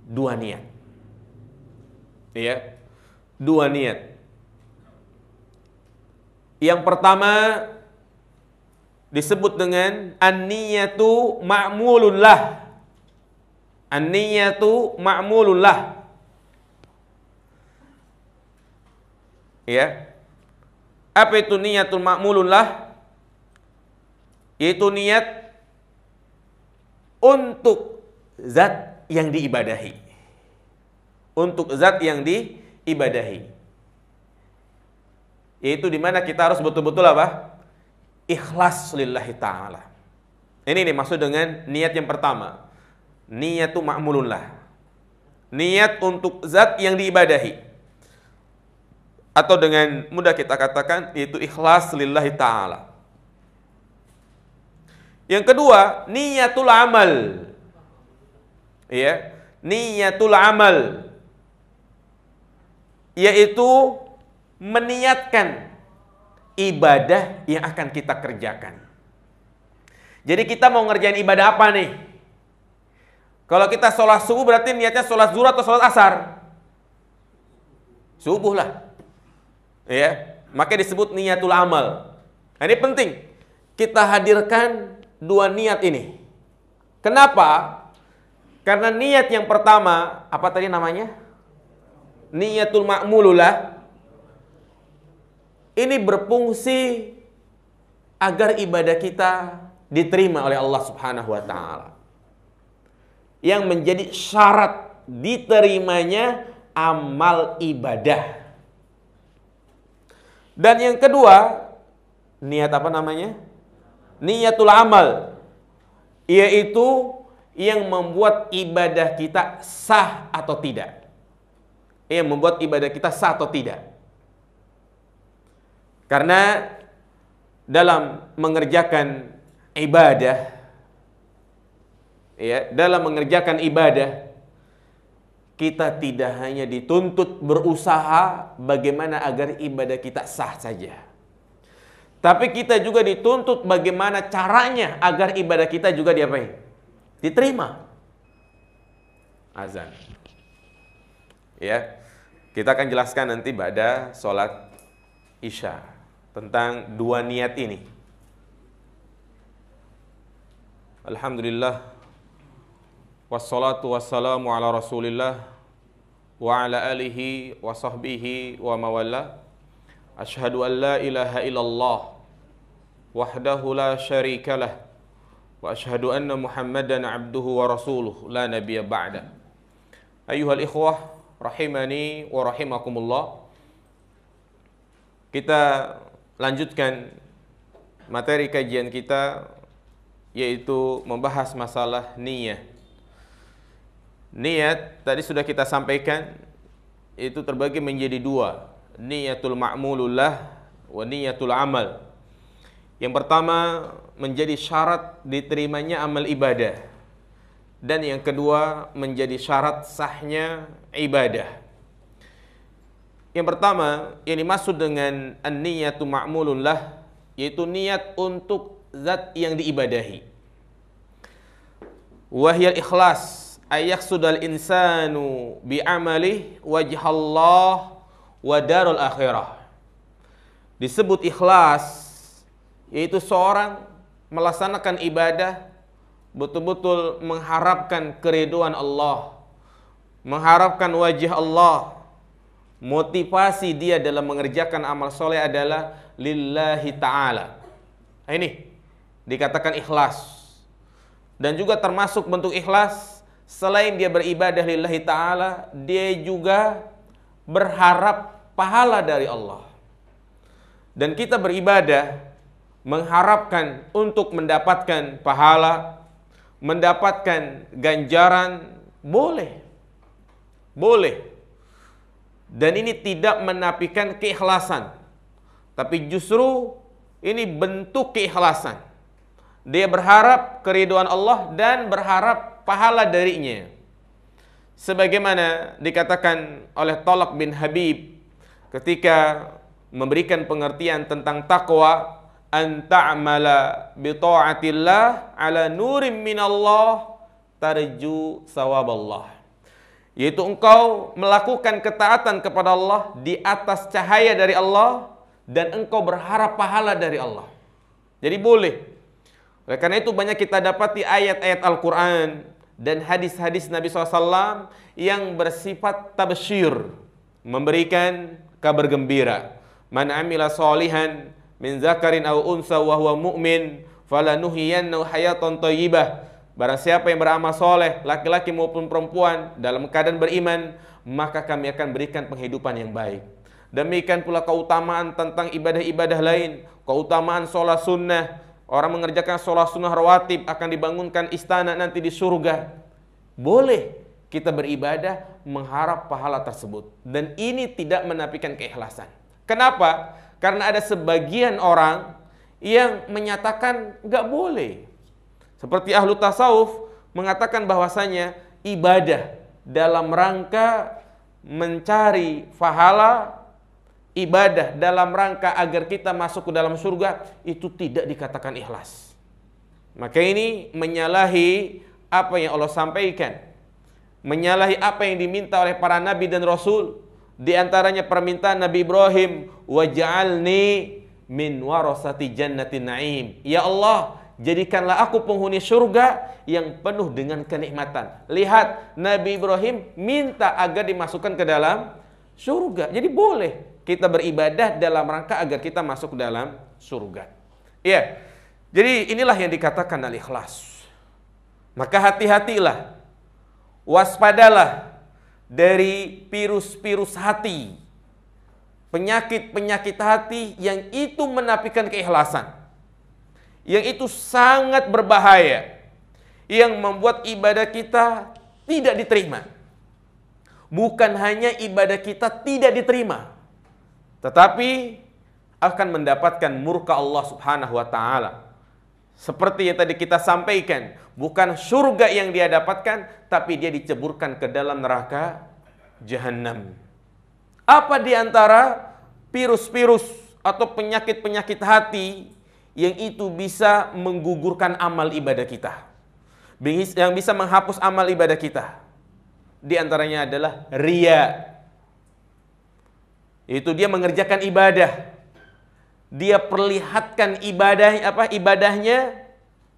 S1: 2 niat. Ya, 2 niat. Yang pertama disebut dengan an-niyatu ma'mulun lah. An-niyatu ma'mulun lah. Ya. Apa itu niyatul ma'mulun lah? Yaitu niat untuk zat yang diibadahi. Untuk zat yang diibadahi. Yaitu dimana kita harus betul-betul apa? Ikhlas lillahi ta'ala. Ini maksud dengan niat yang pertama. Niyatu ma'mulun lah. Niat untuk zat yang diibadahi. Atau dengan mudah kita katakan yaitu ikhlas lillahi ta'ala. Yang kedua, niyatul amal. Ya, niyatul amal yaitu meniatkan ibadah yang akan kita kerjakan. Jadi kita mau ngerjain ibadah apa nih? Kalau kita sholat subuh berarti niatnya sholat zuhur atau sholat asar? Subuh lah. Ya, maka disebut niyatul amal. Nah, ini penting. Kita hadirkan dua niat ini. Kenapa? Karena niat yang pertama, apa tadi namanya? Niyatul ma'mululah. Ini berfungsi agar ibadah kita diterima oleh Allah Subhanahu wa taala. Yang menjadi syarat diterimanya amal ibadah. Dan yang kedua, niat apa namanya? Niyatul amal, yaitu yang membuat ibadah kita sah atau tidak. Yang membuat ibadah kita sah atau tidak. Karena dalam mengerjakan ibadah, ya, dalam mengerjakan ibadah, kita tidak hanya dituntut berusaha bagaimana agar ibadah kita sah saja. Tapi kita juga dituntut bagaimana caranya agar ibadah kita juga diapain? Diterima. Azan. Ya, kita akan jelaskan nanti pada sholat Isya tentang dua niat ini. Alhamdulillah, wassalatu wassalamu ala rasulillah wa ala alihi wa sahbihi wa mawala. Ashhadu an la ilaha illallah wahdahu la syarikalah wa ashhadu anna muhammadan abduhu wa rasuluh la nabiyya ba'da. Ayuhal ikhwah rahimani wa rahimakumullah. Kita lanjutkan materi kajian kita, yaitu membahas masalah niat. Niat tadi sudah kita sampaikan, itu terbagi menjadi dua, niyatul ma'mulullah wa niyatul amal. Yang pertama menjadi syarat diterimanya amal ibadah, dan yang kedua menjadi syarat sahnya ibadah. Yang pertama yang dimaksud dengan an-niyatu ma'mulullah, yaitu niat untuk zat yang diibadahi. Wahyal ikhlas ayaksudal insanu bi'amalih wajhallah wa darul akhirah. Disebut ikhlas, yaitu seorang melaksanakan ibadah betul-betul mengharapkan keridhaan Allah, mengharapkan wajah Allah. Motivasi dia dalam mengerjakan amal soleh adalah lillahi ta'ala. Nah, ini dikatakan ikhlas. Dan juga termasuk bentuk ikhlas, selain dia beribadah lillahi ta'ala, dia juga berharap pahala dari Allah. Dan kita beribadah mengharapkan untuk mendapatkan pahala, mendapatkan ganjaran, boleh. Boleh. Dan ini tidak menafikan keikhlasan, tapi justru ini bentuk keikhlasan. Dia berharap keridhaan Allah dan berharap pahala darinya. Sebagaimana dikatakan oleh Talq bin Habib ketika memberikan pengertian tentang takwa, an ta'mala bi ta'atillah ala nurim minallah tarju sawaballah. Yaitu engkau melakukan ketaatan kepada Allah di atas cahaya dari Allah dan engkau berharap pahala dari Allah. Jadi boleh. Oleh karena itu banyak kita dapati ayat-ayat Al-Quran dan hadis-hadis Nabi SAW yang bersifat tabsyir, memberikan kabar gembira. Man amila solihan min zakarin aw unsa wa huwa mu'min falanuhiyannahu hayatan thayyibah. Barang siapa yang beramal soleh, laki-laki maupun perempuan, dalam keadaan beriman, maka kami akan berikan penghidupan yang baik. Demikian pula keutamaan tentang ibadah-ibadah lain, keutamaan sholat sunnah. Orang mengerjakan sholat sunnah rawatib akan dibangunkan istana nanti di surga. Boleh kita beribadah mengharap pahala tersebut. Dan ini tidak menafikan keikhlasan. Kenapa? Karena ada sebagian orang yang menyatakan nggak boleh. Seperti ahlu tasawuf mengatakan bahwasanya ibadah dalam rangka mencari pahala, ibadah dalam rangka agar kita masuk ke dalam surga, itu tidak dikatakan ikhlas. Maka ini menyalahi apa yang Allah sampaikan, menyalahi apa yang diminta oleh para nabi dan rasul. Di antaranya permintaan Nabi Ibrahim, waj'alni min warasati jannatin na'im. Ya Allah, jadikanlah aku penghuni surga yang penuh dengan kenikmatan. Lihat, Nabi Ibrahim minta agar dimasukkan ke dalam surga. Jadi boleh kita beribadah dalam rangka agar kita masuk ke dalam surga. Iya. Jadi inilah yang dikatakan al-ikhlas. Maka hati-hatilah, waspadalah dari virus-virus hati, penyakit-penyakit hati yang itu menafikan keikhlasan, yang itu sangat berbahaya, yang membuat ibadah kita tidak diterima. Bukan hanya ibadah kita tidak diterima, tetapi akan mendapatkan murka Allah Subhanahu wa ta'ala. Seperti yang tadi kita sampaikan, bukan surga yang dia dapatkan, tapi dia diceburkan ke dalam neraka Jahannam. Apa di antara virus-virus atau penyakit-penyakit hati yang itu bisa menggugurkan amal ibadah kita, yang bisa menghapus amal ibadah kita? Di antaranya adalah riya. Itu dia mengerjakan ibadah, dia perlihatkan ibadahnya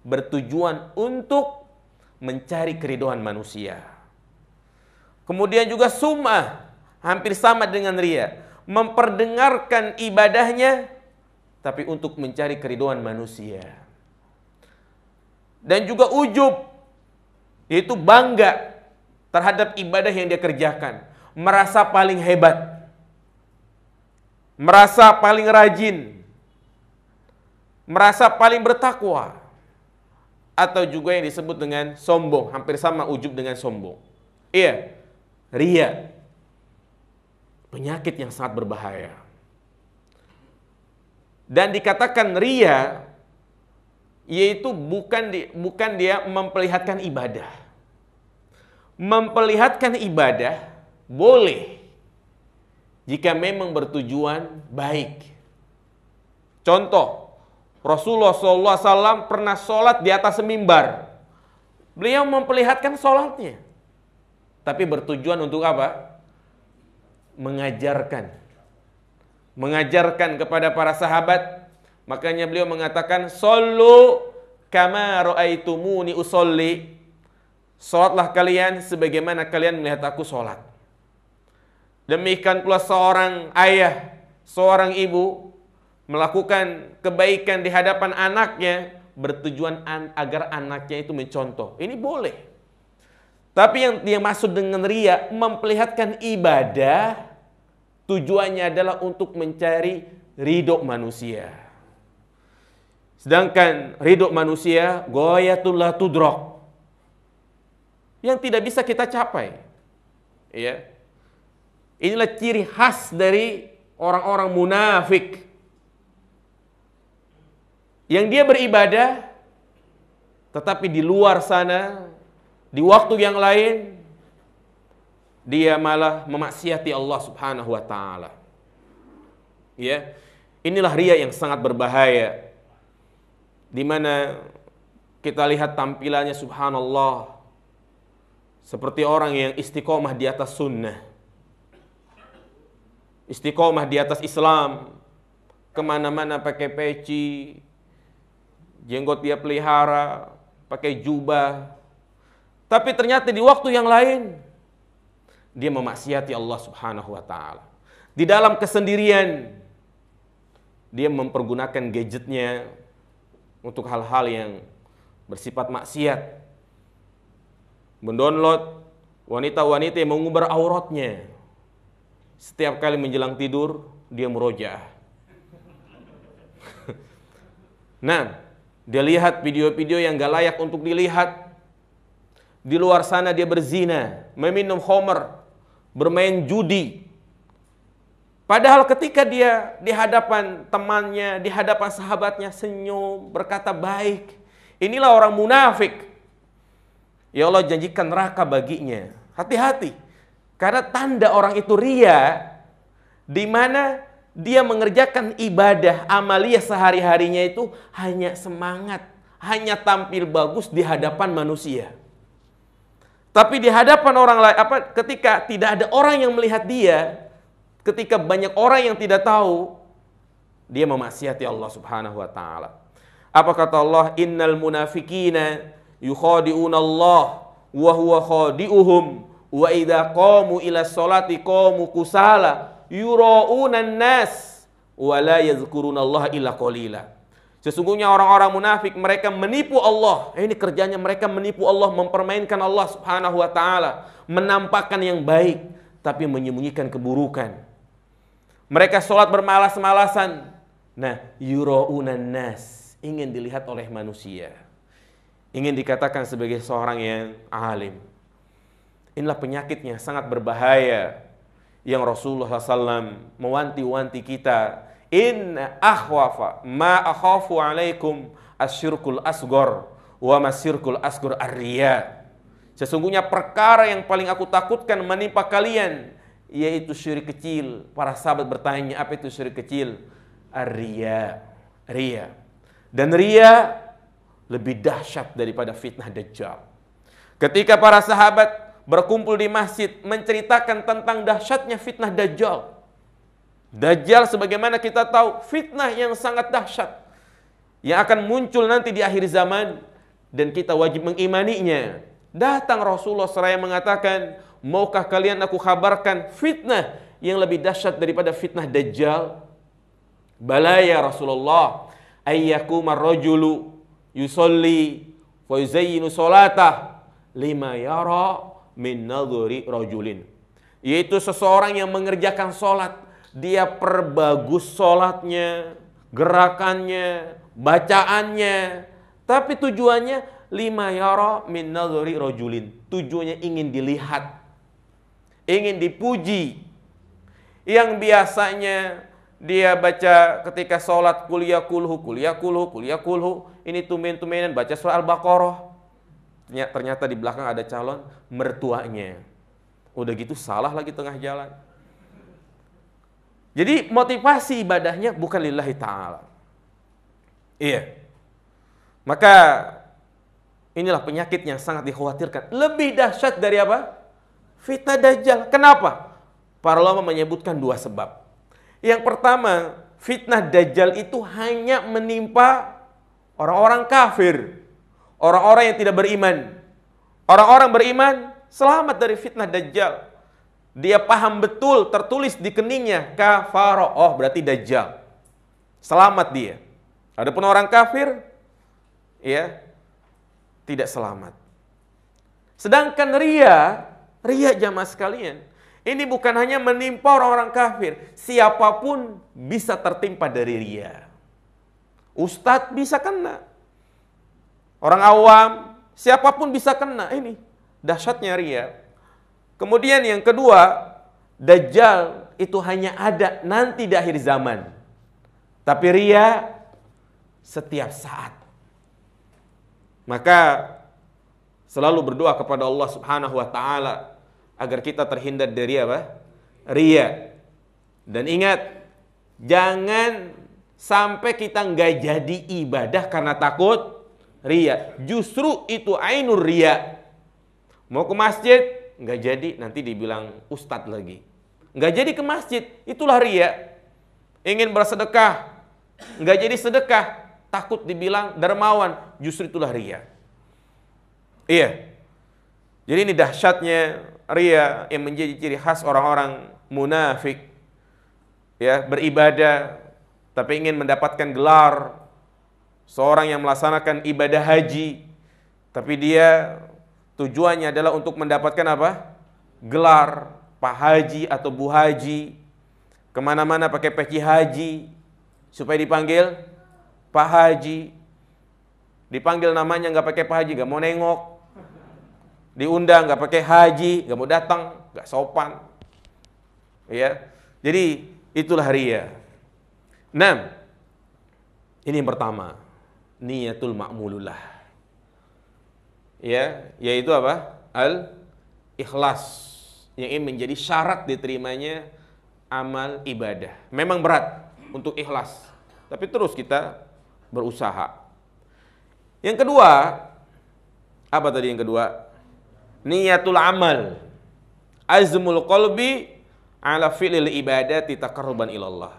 S1: bertujuan untuk mencari keridhaan manusia. Kemudian juga sum'ah, hampir sama dengan riya, memperdengarkan ibadahnya tapi untuk mencari keridhaan manusia. Dan juga ujub, yaitu bangga terhadap ibadah yang dia kerjakan, merasa paling hebat, merasa paling rajin, merasa paling bertakwa. Atau juga yang disebut dengan sombong, hampir sama ujub dengan sombong. Iya, riya, penyakit yang sangat berbahaya. Dan dikatakan riya, yaitu bukan dia memperlihatkan ibadah. Memperlihatkan ibadah boleh jika memang bertujuan baik. Contoh, Rasulullah SAW pernah sholat di atas mimbar. Beliau memperlihatkan sholatnya, tapi bertujuan untuk apa? Mengajarkan kepada para sahabat. Makanya beliau mengatakan, "Shollu kama ra'aitumuni usolli." Sholatlah kalian sebagaimana kalian melihat aku sholat. Demikian pula seorang ayah, seorang ibu melakukan kebaikan di hadapan anaknya bertujuan agar anaknya itu mencontoh. Ini boleh. Tapi yang dia maksud dengan riya, memperlihatkan ibadah, tujuannya adalah untuk mencari ridho manusia. Sedangkan ridho manusia ghayatul la tudrak, yang tidak bisa kita capai. Ya. Inilah ciri khas dari orang-orang munafik, yang dia beribadah, tetapi di luar sana, di waktu yang lain, dia malah memaksiati Allah Subhanahu wa ta'ala. Ya, inilah riya yang sangat berbahaya, di mana kita lihat tampilannya subhanallah, seperti orang yang istiqomah di atas sunnah, istiqomah di atas Islam, kemana-mana pakai peci, jenggot dia pelihara, pakai jubah. Tapi ternyata di waktu yang lain, dia memaksiati Allah Subhanahu wa ta'ala. Di dalam kesendirian, dia mempergunakan gadgetnya untuk hal-hal yang bersifat maksiat. Mendownload wanita-wanita yang mengumbar auratnya. Setiap kali menjelang tidur, dia murojaah. Nah, dia lihat video-video yang gak layak untuk dilihat. Di luar sana dia berzina, meminum khamr, bermain judi. Padahal ketika dia di hadapan temannya, di hadapan sahabatnya senyum, berkata baik. Inilah orang munafik. Ya Allah janjikan neraka baginya. Hati-hati. Karena tanda orang itu ria, di mana dia mengerjakan ibadah, amaliyah sehari-harinya itu hanya semangat, hanya tampil bagus di hadapan manusia. Tapi di hadapan orang lain, ketika tidak ada orang yang melihat dia, ketika banyak orang yang tidak tahu, dia memaksiati Allah Subhanahu wa taala. Apa kata Allah? Innal munafiqina yukhadi'una Allah wa huwa khadi'uhum wa idza qamu ila sholati qamu kusala yura'una an-nas wa la yadhkuruna Allah illa qalila. Sesungguhnya orang-orang munafik mereka menipu Allah. Ini kerjanya mereka menipu Allah, mempermainkan Allah Subhanahu wa taala, menampakkan yang baik tapi menyembunyikan keburukan. Mereka sholat bermalas-malasan. Nah, yura'una an-nas, ingin dilihat oleh manusia. Ingin dikatakan sebagai seorang yang alim. Inilah penyakitnya sangat berbahaya yang Rasulullah SAW mewanti-wanti kita. Inna akhwafa ma akhafu alaikum asyirkul asgor wa masyirkul asgor ar-riya. Sesungguhnya perkara yang paling aku takutkan menimpa kalian yaitu syirik kecil. Para sahabat bertanya, apa itu syirik kecil? Ar-riya. Riya. Dan riya lebih dahsyat daripada fitnah Dajjal. Ketika para sahabat berkumpul di masjid menceritakan tentang dahsyatnya fitnah Dajjal. Dajjal sebagaimana kita tahu fitnah yang sangat dahsyat yang akan muncul nanti di akhir zaman dan kita wajib mengimaninya. Datang Rasulullah seraya mengatakan, maukah kalian aku kabarkan fitnah yang lebih dahsyat daripada fitnah Dajjal? Bala ya Rasulullah, ayyakuma rajulu yusolli wa yuzayyinu solatah lima yara min nadhuri rajulin. Yaitu seseorang yang mengerjakan solat, dia perbagus solatnya, gerakannya, bacaannya, tapi tujuannya lima yara min nadhuri rajulin. Tujuannya ingin dilihat, ingin dipuji. Yang biasanya dia baca ketika sholat kuliah kulhu, ini tumen-tumenan baca surah Al-Baqarah. Ternyata di belakang ada calon mertuanya. Udah gitu salah lagi tengah jalan. Jadi motivasi ibadahnya bukan lillahi ta'ala. Iya. Maka inilah penyakit yang sangat dikhawatirkan. Lebih dahsyat dari apa? Fitnah Dajjal. Kenapa? Para ulama menyebutkan dua sebab. Yang pertama, fitnah Dajjal itu hanya menimpa orang-orang kafir, orang-orang yang tidak beriman. Orang-orang beriman selamat dari fitnah Dajjal. Dia paham betul, tertulis di keningnya kafaro, oh berarti Dajjal. Selamat dia. Adapun orang kafir, ya tidak selamat. Sedangkan ria jamaah sekalian, ini bukan hanya menimpa orang-orang kafir, siapapun bisa tertimpa dari ria. Ustadz bisa kena, orang awam, siapapun bisa kena. Ini dahsyatnya ria. Kemudian yang kedua, Dajjal itu hanya ada nanti di akhir zaman. Tapi ria setiap saat. Maka selalu berdoa kepada Allah Subhanahu wa taala agar kita terhindar dari apa? Ria. Dan ingat, jangan sampai kita nggak jadi ibadah karena takut ria. Justru itu ainur ria. Mau ke masjid nggak jadi, nanti dibilang ustadz lagi. Nggak jadi ke masjid, itulah ria. Ingin bersedekah, nggak jadi sedekah, takut dibilang dermawan, justru itulah ria. Iya. Jadi ini dahsyatnya ria yang menjadi ciri khas orang-orang munafik. Ya, beribadah tapi ingin mendapatkan gelar. Seorang yang melaksanakan ibadah haji, tapi dia tujuannya adalah untuk mendapatkan apa? Gelar Pak Haji atau Bu Haji. Kemana-mana pakai peci haji supaya dipanggil Pak Haji. Dipanggil namanya nggak pakai Pak Haji, nggak mau nengok. diundang nggak pakai haji, nggak mau datang, nggak sopan. Ya, jadi itulah riya. Nah, ini yang pertama, niyatul ma'mulullah. Ya, yaitu apa? Al-ikhlas, yang ini menjadi syarat diterimanya amal ibadah. Memang berat untuk ikhlas, tapi terus kita berusaha. Yang kedua, apa tadi yang kedua? Niyatul amal, azmul qalbi ala fi'lil ibadati taqarruban ilallah.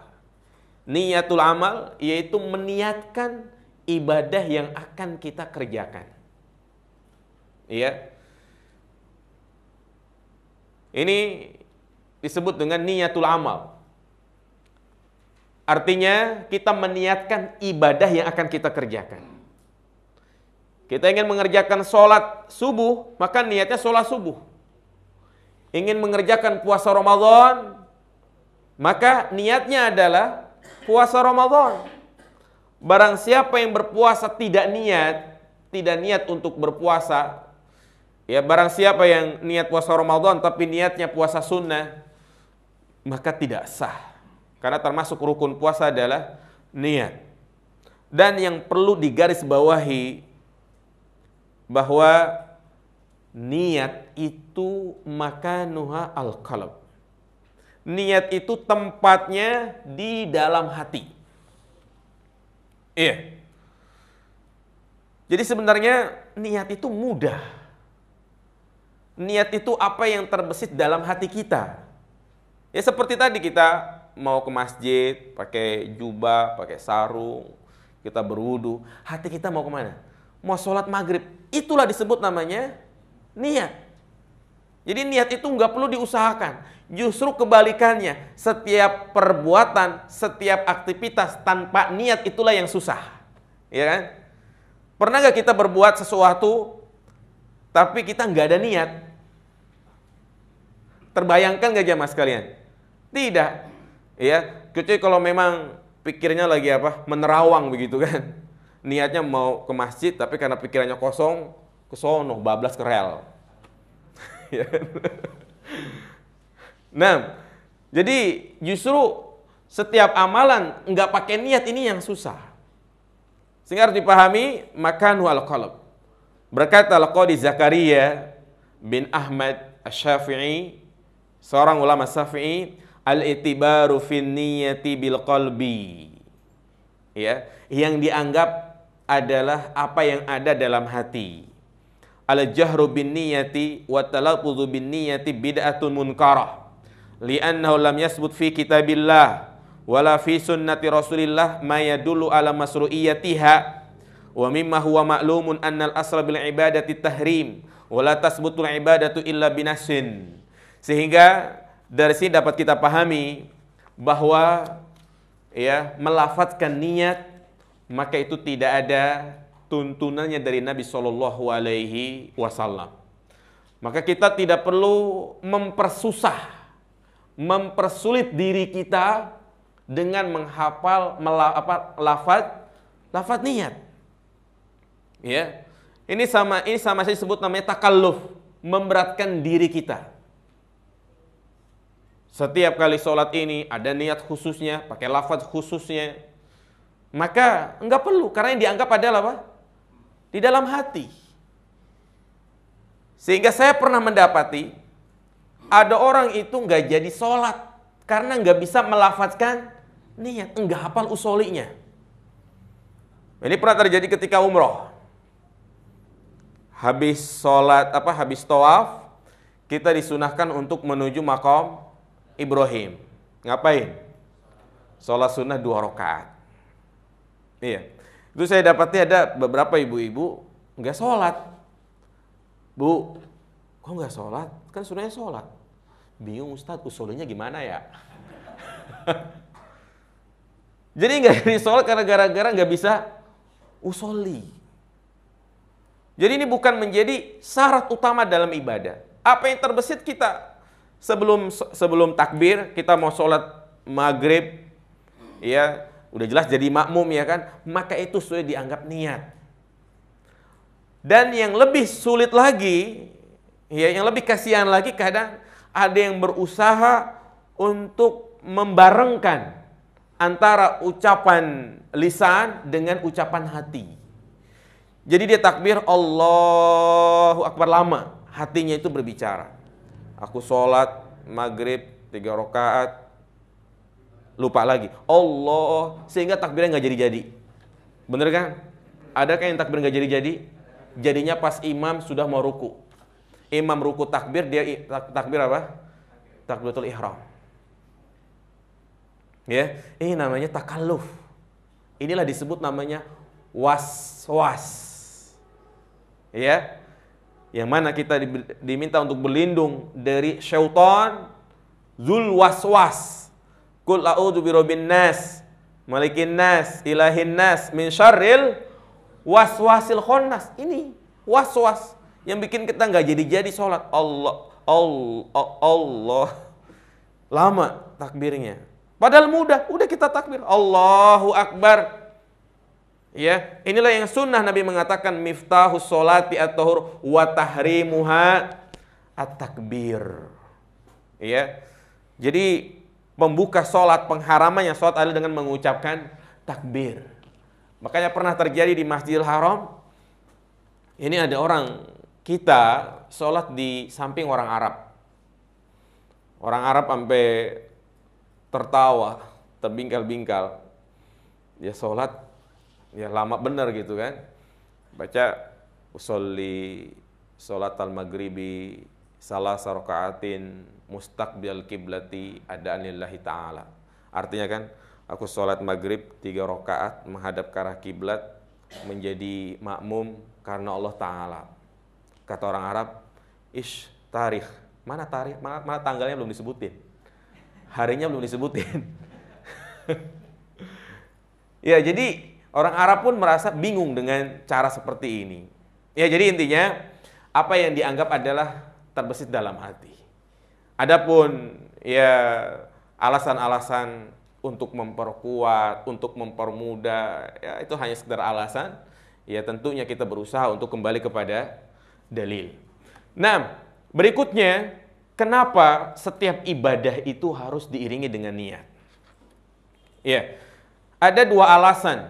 S1: Niyatul amal yaitu meniatkan ibadah yang akan kita kerjakan. Iya. Ini disebut dengan niyatul amal. Artinya kita meniatkan ibadah yang akan kita kerjakan. Kita ingin mengerjakan sholat subuh, maka niatnya sholat subuh. Ingin mengerjakan puasa Ramadan, maka niatnya adalah puasa Ramadan. Barang siapa yang berpuasa tidak niat untuk berpuasa, ya barang siapa yang niat puasa Ramadan tapi niatnya puasa sunnah, maka tidak sah. Karena termasuk rukun puasa adalah niat. Dan yang perlu digarisbawahi bahwa niat itu makanuha al-qalb. Niat itu tempatnya di dalam hati. Iya. Jadi sebenarnya niat itu mudah. Niat itu apa yang terbesit dalam hati kita. Ya seperti tadi kita mau ke masjid, pakai jubah, pakai sarung, kita berwudu, hati kita mau kemana? Mau sholat maghrib. Itulah disebut namanya niat. Jadi niat itu nggak perlu diusahakan. Justru kebalikannya, setiap perbuatan, setiap aktivitas tanpa niat itulah yang susah. Ya kan? Pernah nggak kita berbuat sesuatu tapi kita nggak ada niat? Terbayangkan nggak jamaah sekalian? Tidak. Ya, kecuali kalau memang pikirnya lagi apa? Menerawang begitu kan. Niatnya mau ke masjid tapi karena pikirannya kosong, ke sono bablas ke rel. Nah, jadi justru setiap amalan nggak pakai niat ini yang susah. Sehingga harus dipahami makanu al-qalb. Berkata Al-Qadhi Zakaria bin Ahmad Asy-Syafi'i, seorang ulama Syafi'i, al-i'tibaru fin niyati bil qalbi. Ya, yang dianggap adalah apa yang ada dalam hati. Al-jahru bin niyati wa talaffuzu bin niyati bid'atun munkarah. Li'annahu lam yasbut fi kitabillah wala fi sunnati Rasulillah ma yadullu ala masru'iyyatiha wa mimma huwa ma'lumun anna al-asla bil ibadati tahrim wa la tasbutul ibadatu illa binasin. Sehingga dari sini dapat kita pahami bahwa ya melafadzkan niat maka itu tidak ada tuntunannya dari Nabi Shallallahu Alaihi Wasallam. Maka kita tidak perlu mempersusah, mempersulit diri kita dengan menghafal lafaz niat. Ya, ini sama saya sebut namanya takalluf, memberatkan diri kita. Setiap kali sholat ini ada niat khususnya, pakai lafaz khususnya. Maka enggak perlu, karena yang dianggap adalah apa? Di dalam hati. Sehingga saya pernah mendapati ada orang itu enggak jadi sholat karena enggak bisa melafazkan niat, enggak hafal usolinya. Ini pernah terjadi ketika umroh. Habis sholat, habis tawaf, kita disunahkan untuk menuju maqam Ibrahim. Ngapain? Sholat sunnah 2 rakaat. Iya. Itu saya dapati ada beberapa ibu-ibu nggak sholat. Bu, kok nggak sholat? Kan sunnahnya sholat. Bingung Ustadz, usolnya gimana ya? Jadi nggak jadi sholat karena gara-gara nggak bisa usoli. Jadi ini bukan menjadi syarat utama dalam ibadah. Apa yang terbesit kita sebelum takbir kita mau sholat maghrib, ya udah jelas jadi makmum ya kan, maka itu sudah dianggap niat. Dan yang lebih sulit lagi, Ya, yang lebih kasihan lagi kadang ada yang berusaha untuk membarengkan antara ucapan lisan dengan ucapan hati. Jadi dia takbir Allahu Akbar lama, hatinya itu berbicara. Aku sholat maghrib 3 rakaat, lupa lagi Allah, sehingga takbirnya nggak jadi-jadi. Bener kan? Adakah yang takbir nggak jadi-jadi? Jadinya pas imam sudah mau ruku. Imam ruku takbir, dia takbir apa? Takbiratul ihram. Ya, ini namanya takalluf. Inilah disebut namanya was-was. Ya. Yang mana kita diminta untuk berlindung dari syaitan zul waswas. Qul a'udzu birabbin nas, malikin nas, ilahin nas, min syarril waswasil khannas. Ini waswas yang bikin kita nggak jadi-jadi sholat. Allah. Lama takbirnya. Padahal mudah, udah kita takbir. Allahu Akbar. Ya, inilah yang sunnah Nabi mengatakan miftahus sholati at-tahur wa tahrimuha at-takbir. Ya. Jadi pembuka sholat, pengharamannya sholat adalah dengan mengucapkan takbir. Makanya pernah terjadi di Masjidil Haram. Ini ada orang kita sholat di samping orang Arab. Orang Arab sampai tertawa, terbingkal-bingkal. Dia sholat, ya lama benar gitu kan. Baca usolli sholat al-maghribi salasa raka'atin mustaqbil kiblati adaan lillahi ta'ala. Artinya kan, aku sholat maghrib 3 rakaat menghadap ke arah kiblat menjadi makmum karena Allah Ta'ala. Kata orang Arab, ish tarikh. Mana tarikh? Mana tanggalnya belum disebutin. Harinya belum disebutin. Ya, jadi orang Arab pun merasa bingung dengan cara seperti ini. Ya, jadi intinya apa yang dianggap adalah terbesit dalam hati. Adapun ya alasan-alasan untuk memperkuat, untuk mempermudah, ya itu hanya sekedar alasan. Ya tentunya kita berusaha untuk kembali kepada dalil. Nah, berikutnya, kenapa setiap ibadah itu harus diiringi dengan niat? Ya, ada 2 alasan.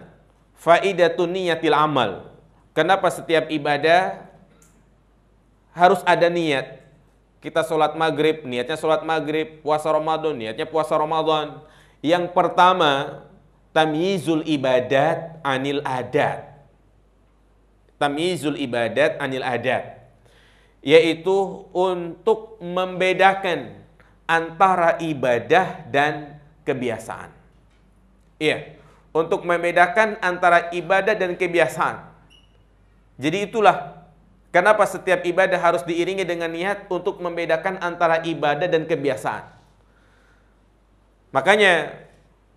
S1: Faidatun niyatil amal. Kenapa setiap ibadah harus ada niat? Kita sholat maghrib, niatnya sholat maghrib. Puasa Ramadan, niatnya puasa Ramadan. Yang pertama, tamyizul ibadat anil adat. Tamyizul ibadat anil adat. Yaitu untuk membedakan antara ibadah dan kebiasaan. Iya, untuk membedakan antara ibadah dan kebiasaan. Jadi itulah kenapa setiap ibadah harus diiringi dengan niat untuk membedakan antara ibadah dan kebiasaan. Makanya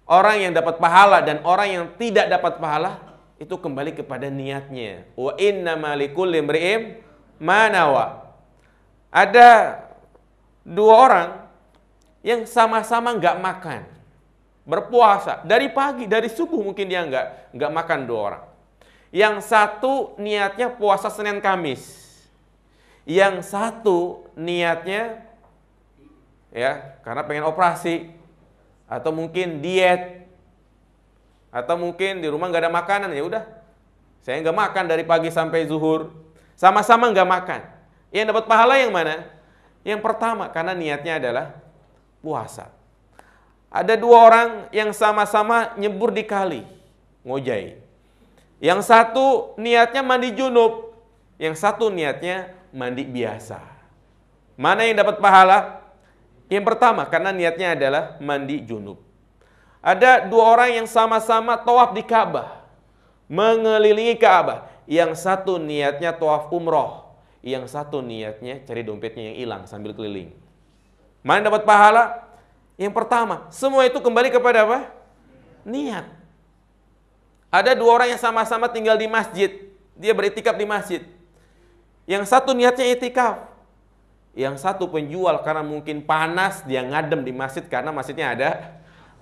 S1: orang yang dapat pahala dan orang yang tidak dapat pahala itu kembali kepada niatnya. Wa innamal likulli imri'in ma nawa. Ada 2 orang yang sama-sama nggak makan, berpuasa dari pagi, dari subuh mungkin dia nggak makan 2 orang. Yang satu niatnya puasa Senin Kamis. Yang satu niatnya ya karena pengen operasi atau mungkin diet atau mungkin di rumah nggak ada makanan, ya udah saya nggak makan dari pagi sampai zuhur. Sama-sama nggak makan. Yang dapat pahala yang mana? Yang pertama karena niatnya adalah puasa. Ada 2 orang yang sama-sama nyebur di kali, ngojai. Yang satu niatnya mandi junub, yang satu niatnya mandi biasa. Mana yang dapat pahala? Yang pertama karena niatnya adalah mandi junub. Ada 2 orang yang sama-sama tawaf di Ka'bah, mengelilingi Ka'bah. Yang satu niatnya tawaf umroh, yang satu niatnya cari dompetnya yang hilang sambil keliling. Mana yang dapat pahala? Yang pertama. Semua itu kembali kepada apa? Niat. Ada 2 orang yang sama-sama tinggal di masjid, dia beriktikaf di masjid. Yang satu niatnya itikaf. Yang satu penjual karena mungkin panas, dia ngadem di masjid karena masjidnya ada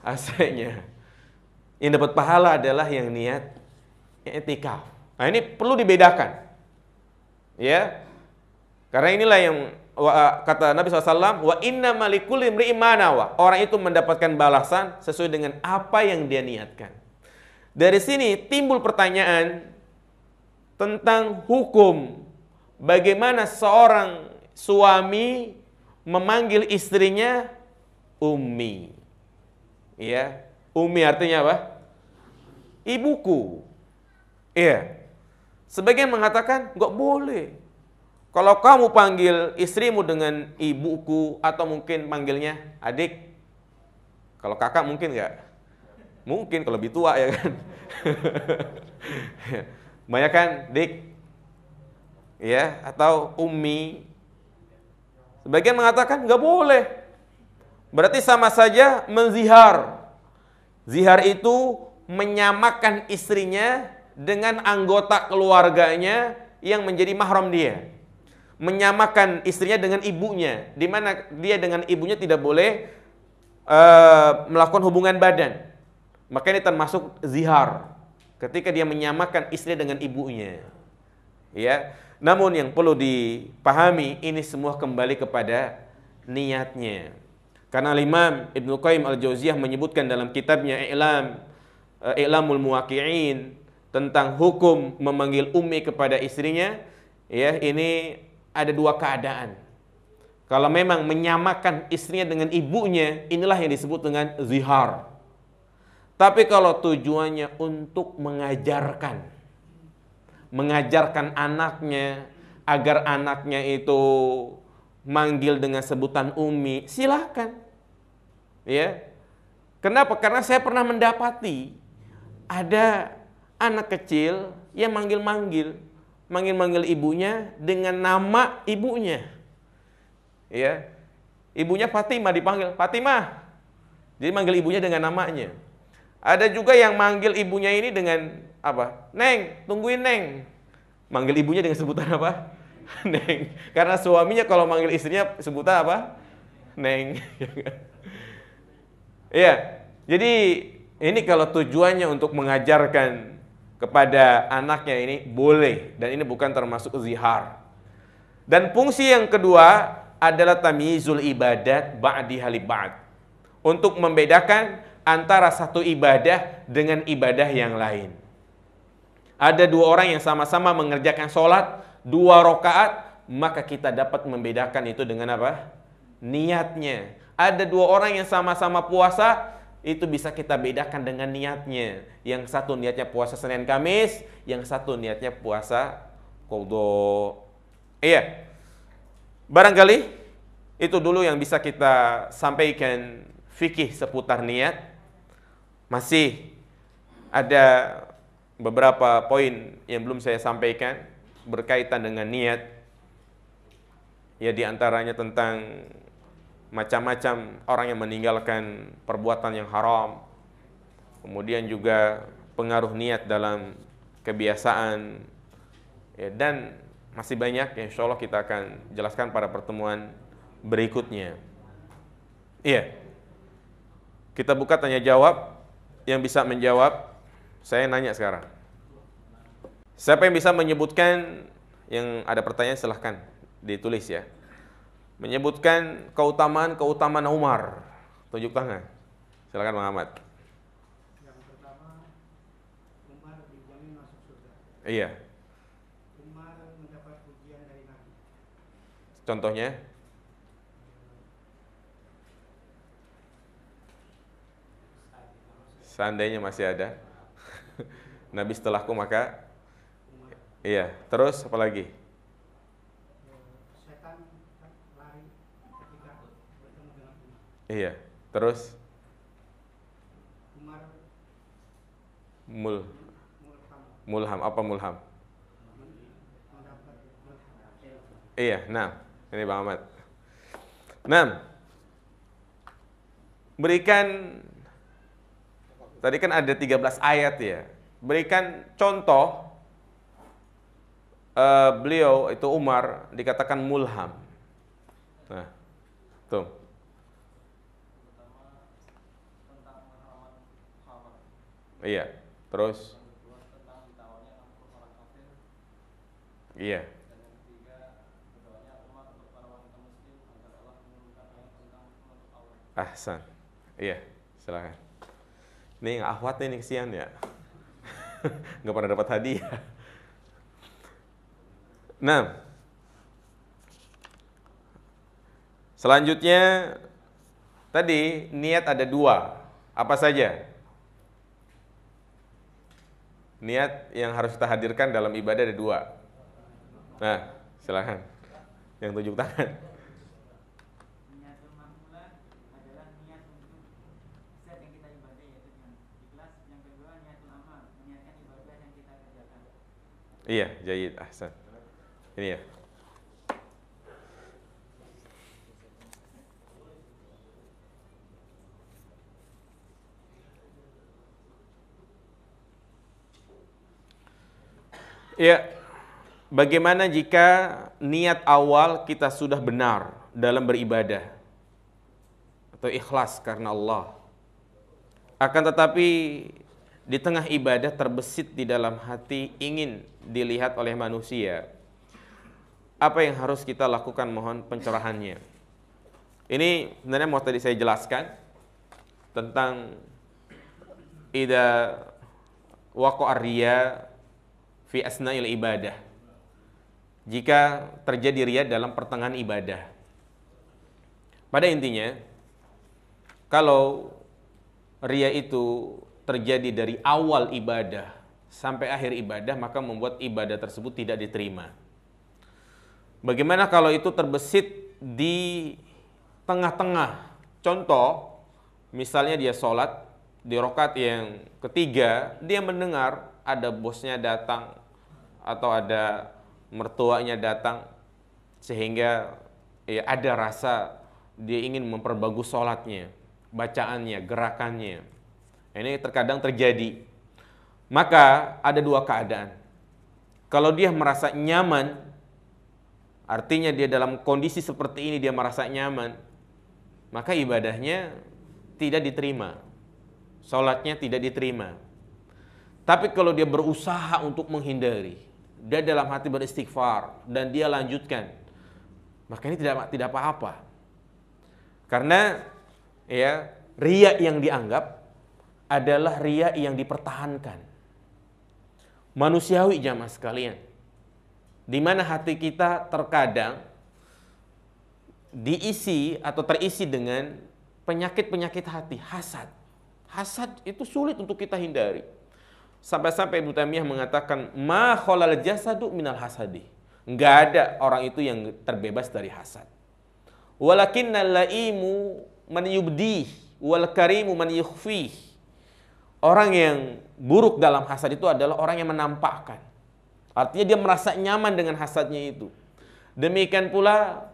S1: AC-nya. Yang dapat pahala adalah yang niat itikaf. Nah, ini perlu dibedakan. Ya. Karena inilah yang kata Nabi SAW, wa inna malikul imri'in ma nawa. Orang itu mendapatkan balasan sesuai dengan apa yang dia niatkan. Dari sini timbul pertanyaan tentang hukum bagaimana seorang suami memanggil istrinya ummi. Ya, ummi artinya apa? Ibuku. Iya. Sebagian mengatakan nggak boleh. Kalau kamu panggil istrimu dengan ibuku atau mungkin panggilnya adik. Kalau kakak mungkin nggak? Mungkin kalau lebih tua ya kan. Banyak kan dik. Ya, atau ummi. Sebagian mengatakan nggak boleh. Berarti sama saja menzihar. Zihar itu menyamakan istrinya dengan anggota keluarganya yang menjadi mahram dia. Menyamakan istrinya dengan ibunya, di mana dia dengan ibunya tidak boleh melakukan hubungan badan. Maka ini termasuk zihar. Ketika dia menyamakan istrinya dengan ibunya. Ya. Namun yang perlu dipahami, ini semua kembali kepada niatnya. Karena Imam Ibnu Qayyim Al-Jauziyah menyebutkan dalam kitabnya I'lamul Muwaqqi'in tentang hukum memanggil ummi kepada istrinya, ya, ini ada dua keadaan. Kalau memang menyamakan istrinya dengan ibunya, inilah yang disebut dengan zihar. Tapi kalau tujuannya untuk mengajarkan anaknya agar anaknya itu manggil dengan sebutan ummi, silahkan. Ya. Kenapa? Karena saya pernah mendapati ada anak kecil yang manggil ibunya dengan nama ibunya. Ya. Ibunya Fatimah, dipanggil Fatimah. Jadi manggil ibunya dengan namanya. Ada juga yang manggil ibunya ini dengan apa? Neng, tungguin Neng. Manggil ibunya dengan sebutan apa? Neng. Karena suaminya kalau manggil istrinya sebutan apa? Neng. Iya. Jadi ini kalau tujuannya untuk mengajarkan kepada anaknya ini boleh, dan ini bukan termasuk zihar. Dan fungsi yang kedua adalah tamyizul ibadat ba'diha li ba'd. Untuk membedakan antara satu ibadah dengan ibadah yang lain. Ada dua orang yang sama-sama mengerjakan sholat 2 rakaat, maka kita dapat membedakan itu dengan apa? Niatnya. Ada 2 orang yang sama-sama puasa, itu bisa kita bedakan dengan niatnya. Yang satu niatnya puasa Senin Kamis, yang satu niatnya puasa qadha. Iya. Barangkali itu dulu yang bisa kita sampaikan fikih seputar niat. Masih ada beberapa poin yang belum saya sampaikan berkaitan dengan niat. Ya, di antaranya tentang macam-macam orang yang meninggalkan perbuatan yang haram. Kemudian juga pengaruh niat dalam kebiasaan. Ya, dan masih banyak yang insya Allah kita akan jelaskan pada pertemuan berikutnya. Iya. Kita buka tanya jawab. Yang bisa menjawab, saya nanya sekarang. Siapa yang bisa menyebutkan, yang ada pertanyaan silahkan ditulis ya. Menyebutkan keutamaan Umar. Tunjuk tangan. Silakan Bang Ahmad.
S2: Yang pertama, Umar dijamin masuk surga.
S1: Iya.
S2: Umar mendapat pujian dari Nabi.
S1: Contohnya? Seandainya masih ada. Nabi setelahku maka
S2: Umar.
S1: iya. Terus apa lagi?
S2: Setan lari ketika bertemu dengan Umar.
S1: Iya. Terus
S2: Umar
S1: mulham.
S2: mulham.
S1: Apa mulham?
S2: Mendapat mulham.
S1: Iya, nah. Ini Bang Ahmad. Nah. Berikan, tadi kan ada 13 ayat ya. Berikan contoh beliau itu Umar dikatakan mulham. Nah, tuh. Iya, terus. Iya. Ahsan. Iya, silakan. Ini yang akhwat nih kesian ya. Nggak pernah dapat hadiah. Nah, selanjutnya tadi niat ada dua. Apa saja? Niat yang harus kita hadirkan dalam ibadah ada dua. Nah, silakan. Yang tunjuk tangan.
S2: Niatul ma'mulah adalah niat untuk zat yang kita ibadah, yaitu dengan ikhlas. Yang kedua niatul amal, meniatkan ibadah yang kita kerjakan.
S1: Iya, jayid, ahsan. Ini ya. Ya, bagaimana jika niat awal kita sudah benar dalam beribadah atau ikhlas karena Allah, akan tetapi di tengah ibadah terbesit di dalam hati ingin dilihat oleh manusia, apa yang harus kita lakukan? Mohon pencerahannya. Ini sebenarnya mau tadi saya jelaskan tentang idza waqa'a riya fi asna'il ibadah. Jika terjadi riya dalam pertengahan ibadah. Pada intinya, kalau riya itu terjadi dari awal ibadah sampai akhir ibadah, maka membuat ibadah tersebut tidak diterima. Bagaimana kalau itu terbesit di tengah-tengah? Contoh, misalnya dia sholat, di rakaat yang ketiga, dia mendengar ada bosnya datang, atau ada mertuanya datang, sehingga ya, ada rasa dia ingin memperbagus sholatnya, bacaannya, gerakannya. Ini terkadang terjadi. Maka ada dua keadaan. Kalau dia merasa nyaman, artinya dia dalam kondisi seperti ini dia merasa nyaman, maka ibadahnya tidak diterima, sholatnya tidak diterima. Tapi kalau dia berusaha untuk menghindari, dia dalam hati beristighfar dan dia lanjutkan, maka ini tidak apa-apa. Karena ya, riya yang dianggap adalah riya yang dipertahankan. Manusiawi jamaah sekalian, di mana hati kita terkadang diisi atau terisi dengan penyakit-penyakit hati, hasad. Hasad itu sulit untuk kita hindari. Sampai-sampai Ibnu Taimiyah mengatakan, ma khalal jasadu minal hasadi. Enggak ada orang itu yang terbebas dari hasad. Walakinnal laimu man yubdih wal karimu man yukhfih. Orang yang buruk dalam hasad itu adalah orang yang menampakkan. Artinya dia merasa nyaman dengan hasadnya itu. Demikian pula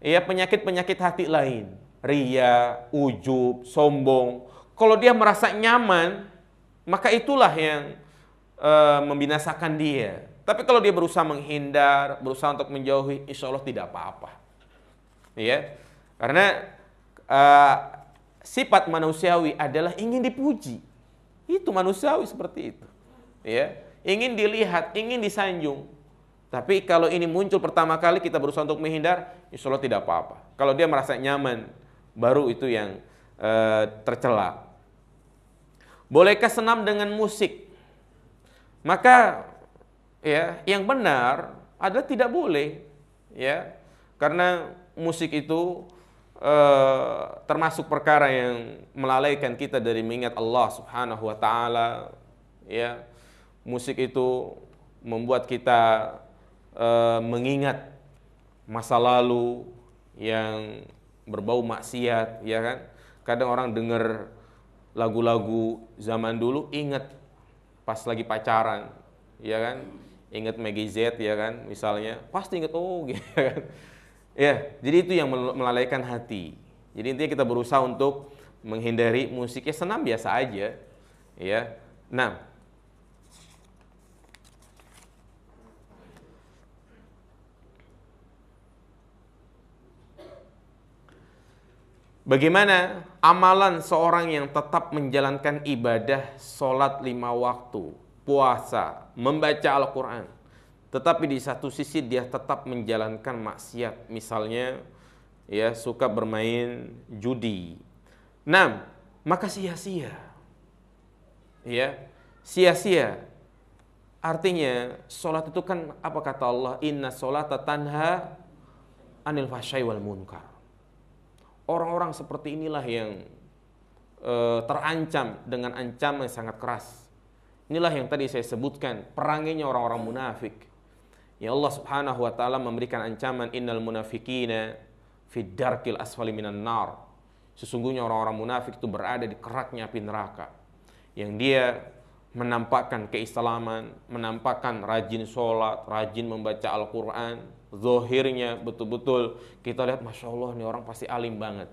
S1: ya, penyakit-penyakit hati lain, riya, ujub, sombong. Kalau dia merasa nyaman, maka itulah yang membinasakan dia. Tapi kalau dia berusaha menghindar, berusaha untuk menjauhi, insya Allah tidak apa-apa. Ya, karena sifat manusiawi adalah ingin dipuji. Itu manusiawi seperti itu. Ya, ingin dilihat, ingin disanjung. Tapi kalau ini muncul pertama kali kita berusaha untuk menghindar, insya Allah tidak apa-apa. Kalau dia merasa nyaman, baru itu yang tercela. Bolehkah senam dengan musik? Maka ya, yang benar adalah tidak boleh, ya, karena musik itu termasuk perkara yang melalaikan kita dari mengingat Allah Subhanahu wa taala, ya. Musik itu membuat kita mengingat masa lalu yang berbau maksiat, ya kan? Kadang orang dengar lagu-lagu zaman dulu, ingat pas lagi pacaran, ya kan? Ingat Maggie Z, ya kan? Misalnya, pasti ingat, oh, gitu kan? Ya, jadi itu yang melalaikan hati. Jadi intinya kita berusaha untuk menghindari musiknya, senam biasa aja, ya. Nah, bagaimana amalan seorang yang tetap menjalankan ibadah sholat 5 waktu, puasa, membaca Al-Quran, tetapi di satu sisi dia tetap menjalankan maksiat, misalnya ya suka bermain judi, Nah, maka sia-sia. Ya, sia-sia. Artinya sholat itu kan apa kata Allah? Inna sholata tanha anil fahsyai wal munkar. Orang-orang seperti inilah yang terancam dengan ancaman yang sangat keras. Inilah yang tadi saya sebutkan, perangainya orang-orang munafik. Ya Allah Subhanahu wa taala memberikan ancaman innal munafiqina fid darkil asfali minan nar. Sesungguhnya orang-orang munafik itu berada di keraknya api neraka. Yang dia menampakkan keislaman, menampakkan rajin sholat, rajin membaca Al-Quran, zahirnya betul-betul kita lihat Masya Allah ini orang pasti alim banget.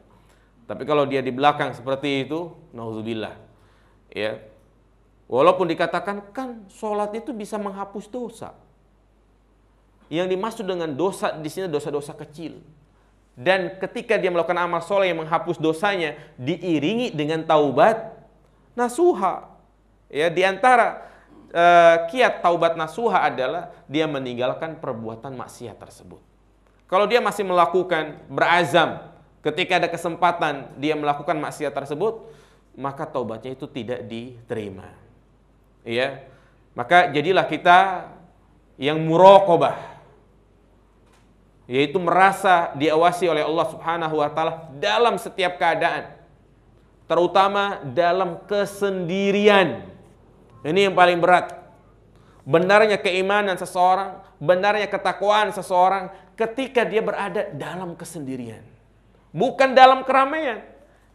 S1: Tapi kalau dia di belakang seperti itu, nauzubillah, ya, walaupun dikatakan kan sholat itu bisa menghapus dosa. Yang dimaksud dengan dosa di sini dosa-dosa kecil. Dan ketika dia melakukan amal soleh yang menghapus dosanya, diiringi dengan taubat nasuha. Ya, di antara kiat taubat nasuha adalah dia meninggalkan perbuatan maksiat tersebut. Kalau dia masih melakukan, berazam, ketika ada kesempatan dia melakukan maksiat tersebut, maka taubatnya itu tidak diterima. Ya, maka jadilah kita yang muraqabah, yaitu merasa diawasi oleh Allah Subhanahu wa taala dalam setiap keadaan, terutama dalam kesendirian. Ini yang paling berat. Benarnya keimanan seseorang, benarnya ketakwaan seseorang ketika dia berada dalam kesendirian, bukan dalam keramaian.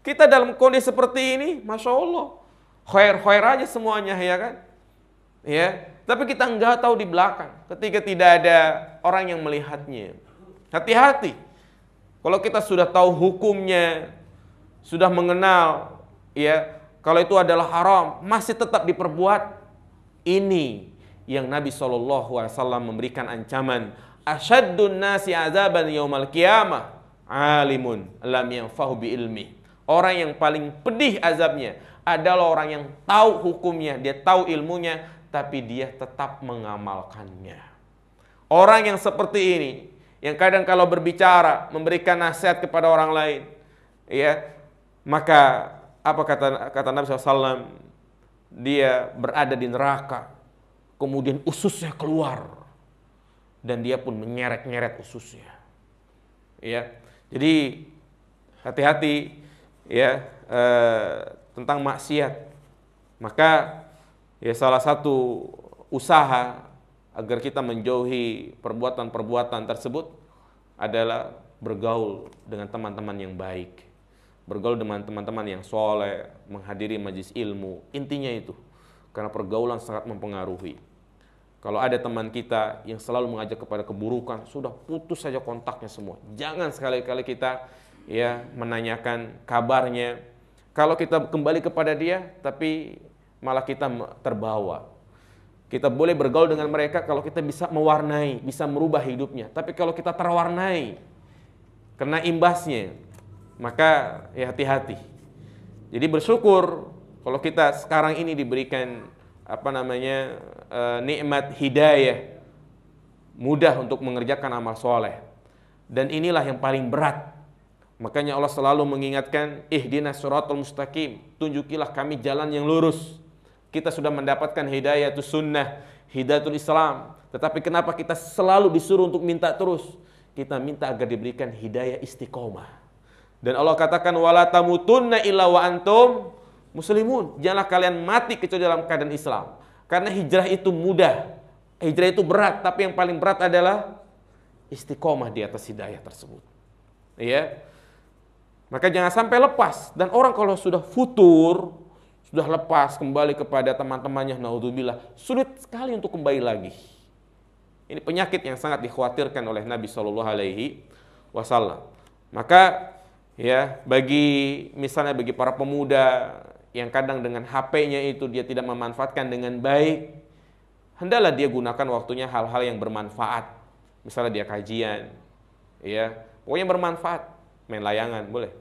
S1: Kita dalam kondisi seperti ini, Masya Allah, khair-khair aja semuanya, ya kan? Ya, tapi kita enggak tahu di belakang ketika tidak ada orang yang melihatnya. Hati-hati. Kalau kita sudah tahu hukumnya, sudah mengenal, ya, kalau itu adalah haram, masih tetap diperbuat, ini yang Nabi SAW memberikan ancaman. Asyaddun nasi azaban yaumal qiyamah alimun lam yanfahu bi ilmi. Orang yang paling pedih azabnya adalah orang yang tahu hukumnya, dia tahu ilmunya, tapi dia tetap mengamalkannya. Orang yang seperti ini, yang kadang kalau berbicara memberikan nasihat kepada orang lain, ya, maka apa kata Nabi SAW? Dia berada di neraka, kemudian ususnya keluar, dan dia pun menyeret-nyeret ususnya. Ya, jadi hati-hati, ya, tentang maksiat. Maka ya salah satu usaha agar kita menjauhi perbuatan-perbuatan tersebut adalah bergaul dengan teman-teman yang baik, bergaul dengan teman-teman yang soleh, menghadiri majlis ilmu. Intinya itu, karena pergaulan sangat mempengaruhi. Kalau ada teman kita yang selalu mengajak kepada keburukan, sudah putus saja kontaknya semua. Jangan sekali-kali kita, ya, menanyakan kabarnya. Kalau kita kembali kepada dia, tapi malah kita terbawa. Kita boleh bergaul dengan mereka kalau kita bisa mewarnai, bisa merubah hidupnya. Tapi kalau kita terwarnai, kena imbasnya, maka ya hati-hati. Jadi bersyukur kalau kita sekarang ini diberikan nikmat hidayah, mudah untuk mengerjakan amal soleh. Dan inilah yang paling berat. Makanya Allah selalu mengingatkan, ihdinas siratal mustaqim, tunjukilah kami jalan yang lurus. Kita sudah mendapatkan hidayah itu sunnah, hidayatul Islam. Tetapi kenapa kita selalu disuruh untuk minta terus? Kita minta agar diberikan hidayah istiqomah. Dan Allah katakan wala tamutunna illa wa antum muslimun. Janganlah kalian mati kecuali dalam keadaan Islam. Karena hijrah itu mudah, hijrah itu berat, tapi yang paling berat adalah istiqomah di atas hidayah tersebut. Ya. Maka jangan sampai lepas. Dan orang kalau sudah futur, sudah lepas kembali kepada teman-temannya, naudzubillah, sulit sekali untuk kembali lagi. Ini penyakit yang sangat dikhawatirkan oleh Nabi SAW. Maka ya, misalnya bagi para pemuda yang kadang dengan HP-nya itu dia tidak memanfaatkan dengan baik, hendaklah dia gunakan waktunya hal-hal yang bermanfaat. Misalnya dia kajian, ya, pokoknya bermanfaat. Main layangan boleh.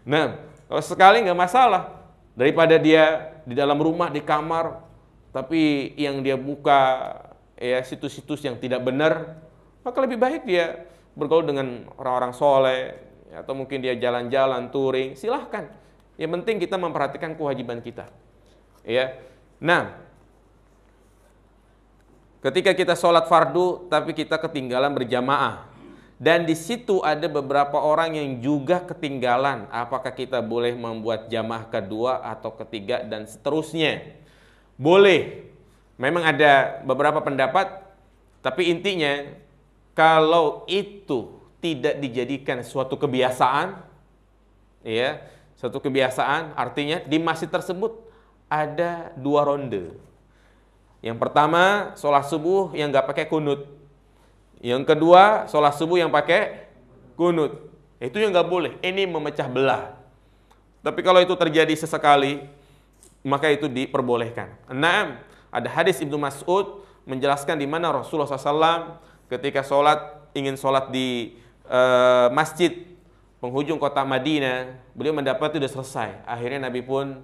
S1: Nah, kalau sekali nggak masalah, daripada dia di dalam rumah di kamar, tapi yang dia buka ya situs-situs yang tidak benar, maka lebih baik dia bergaul dengan orang-orang soleh, atau mungkin dia jalan-jalan, touring, silahkan. Yang penting kita memperhatikan kewajiban kita. Ya. Nah, ketika kita sholat fardu, tapi kita ketinggalan berjamaah, dan di situ ada beberapa orang yang juga ketinggalan, apakah kita boleh membuat jamaah kedua atau ketiga dan seterusnya? Boleh. Memang ada beberapa pendapat, tapi intinya kalau itu tidak dijadikan suatu kebiasaan, ya, suatu kebiasaan, artinya di masjid tersebut ada 2 ronde. Yang pertama, sholat subuh yang nggak pakai kunut. Yang kedua, sholat subuh yang pakai kunut. Itu yang nggak boleh. Ini memecah belah. Tapi kalau itu terjadi sesekali, maka itu diperbolehkan. Nah, ada hadis Ibnu Mas'ud menjelaskan di mana Rasulullah SAW ketika ingin sholat di masjid penghujung kota Madinah, beliau mendapat itu sudah selesai. Akhirnya Nabi pun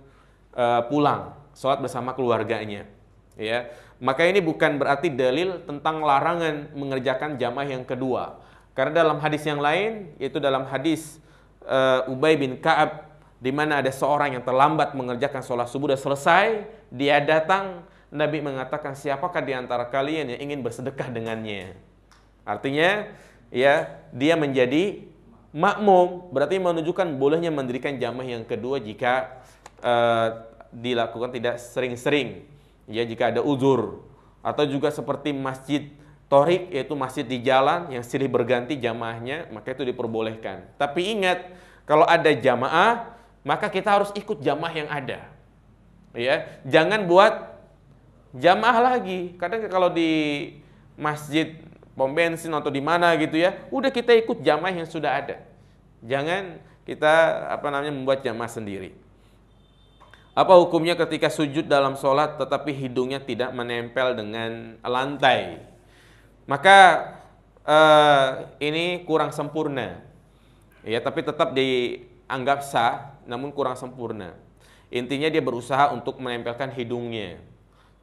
S1: pulang, sholat bersama keluarganya. Ya, maka ini bukan berarti dalil tentang larangan mengerjakan jamaah yang kedua. Karena dalam hadis yang lain, yaitu dalam hadis Ubay bin Ka'ab, di mana ada seorang yang terlambat mengerjakan sholat subuh sudah selesai, dia datang, Nabi mengatakan, siapakah di antara kalian yang ingin bersedekah dengannya? Artinya, ya, dia menjadi makmum, berarti menunjukkan bolehnya mendirikan jamaah yang kedua jika dilakukan tidak sering-sering, ya, jika ada uzur. Atau juga seperti masjid Torik, yaitu masjid di jalan yang silih berganti jamaahnya, maka itu diperbolehkan. Tapi ingat, kalau ada jamaah, maka kita harus ikut jamaah yang ada. Ya, jangan buat jamaah lagi. Kadang kalau di masjid pom bensin atau di mana gitu ya, udah kita ikut jamaah yang sudah ada. Jangan kita membuat jamaah sendiri. Apa hukumnya ketika sujud dalam sholat tetapi hidungnya tidak menempel dengan lantai? Maka ini kurang sempurna. Ya, tapi tetap dianggap sah, namun kurang sempurna. Intinya dia berusaha untuk menempelkan hidungnya.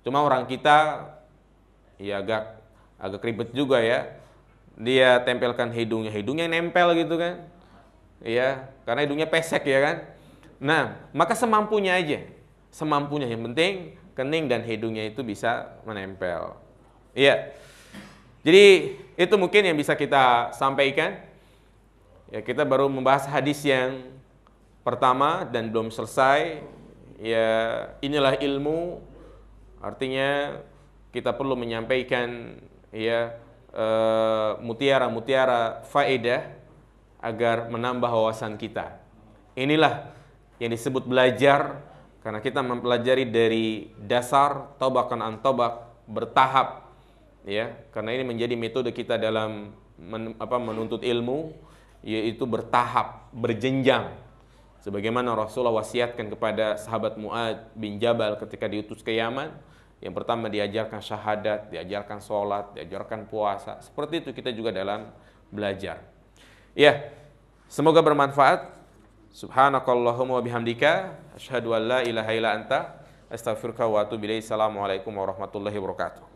S1: Cuma orang kita ya agak ribet juga ya. Dia tempelkan hidungnya nempel gitu kan. Ya, karena hidungnya pesek ya kan. Nah, maka semampunya aja. Semampunya, yang penting kening dan hidungnya itu bisa menempel. Iya. Jadi itu mungkin yang bisa kita sampaikan. Ya, kita baru membahas hadis yang pertama dan belum selesai. Ya, inilah ilmu. Artinya kita perlu menyampaikan ya mutiara-mutiara faedah agar menambah wawasan kita. Inilah yang disebut belajar, karena kita mempelajari dari dasar tobakan an tobak, bertahap, ya, karena ini menjadi metode kita dalam menuntut ilmu, yaitu bertahap, berjenjang. Sebagaimana Rasulullah wasiatkan kepada sahabat Mu'ad bin Jabal ketika diutus ke Yaman, yang pertama diajarkan syahadat, diajarkan sholat, diajarkan puasa. Seperti itu kita juga dalam belajar. Ya, semoga bermanfaat. Subhanakallahumma wa bihamdika asyhadu an la ilaha illa anta astaghfiruka wa atubu ilaik. Assalamualaikum warahmatullahi wabarakatuh.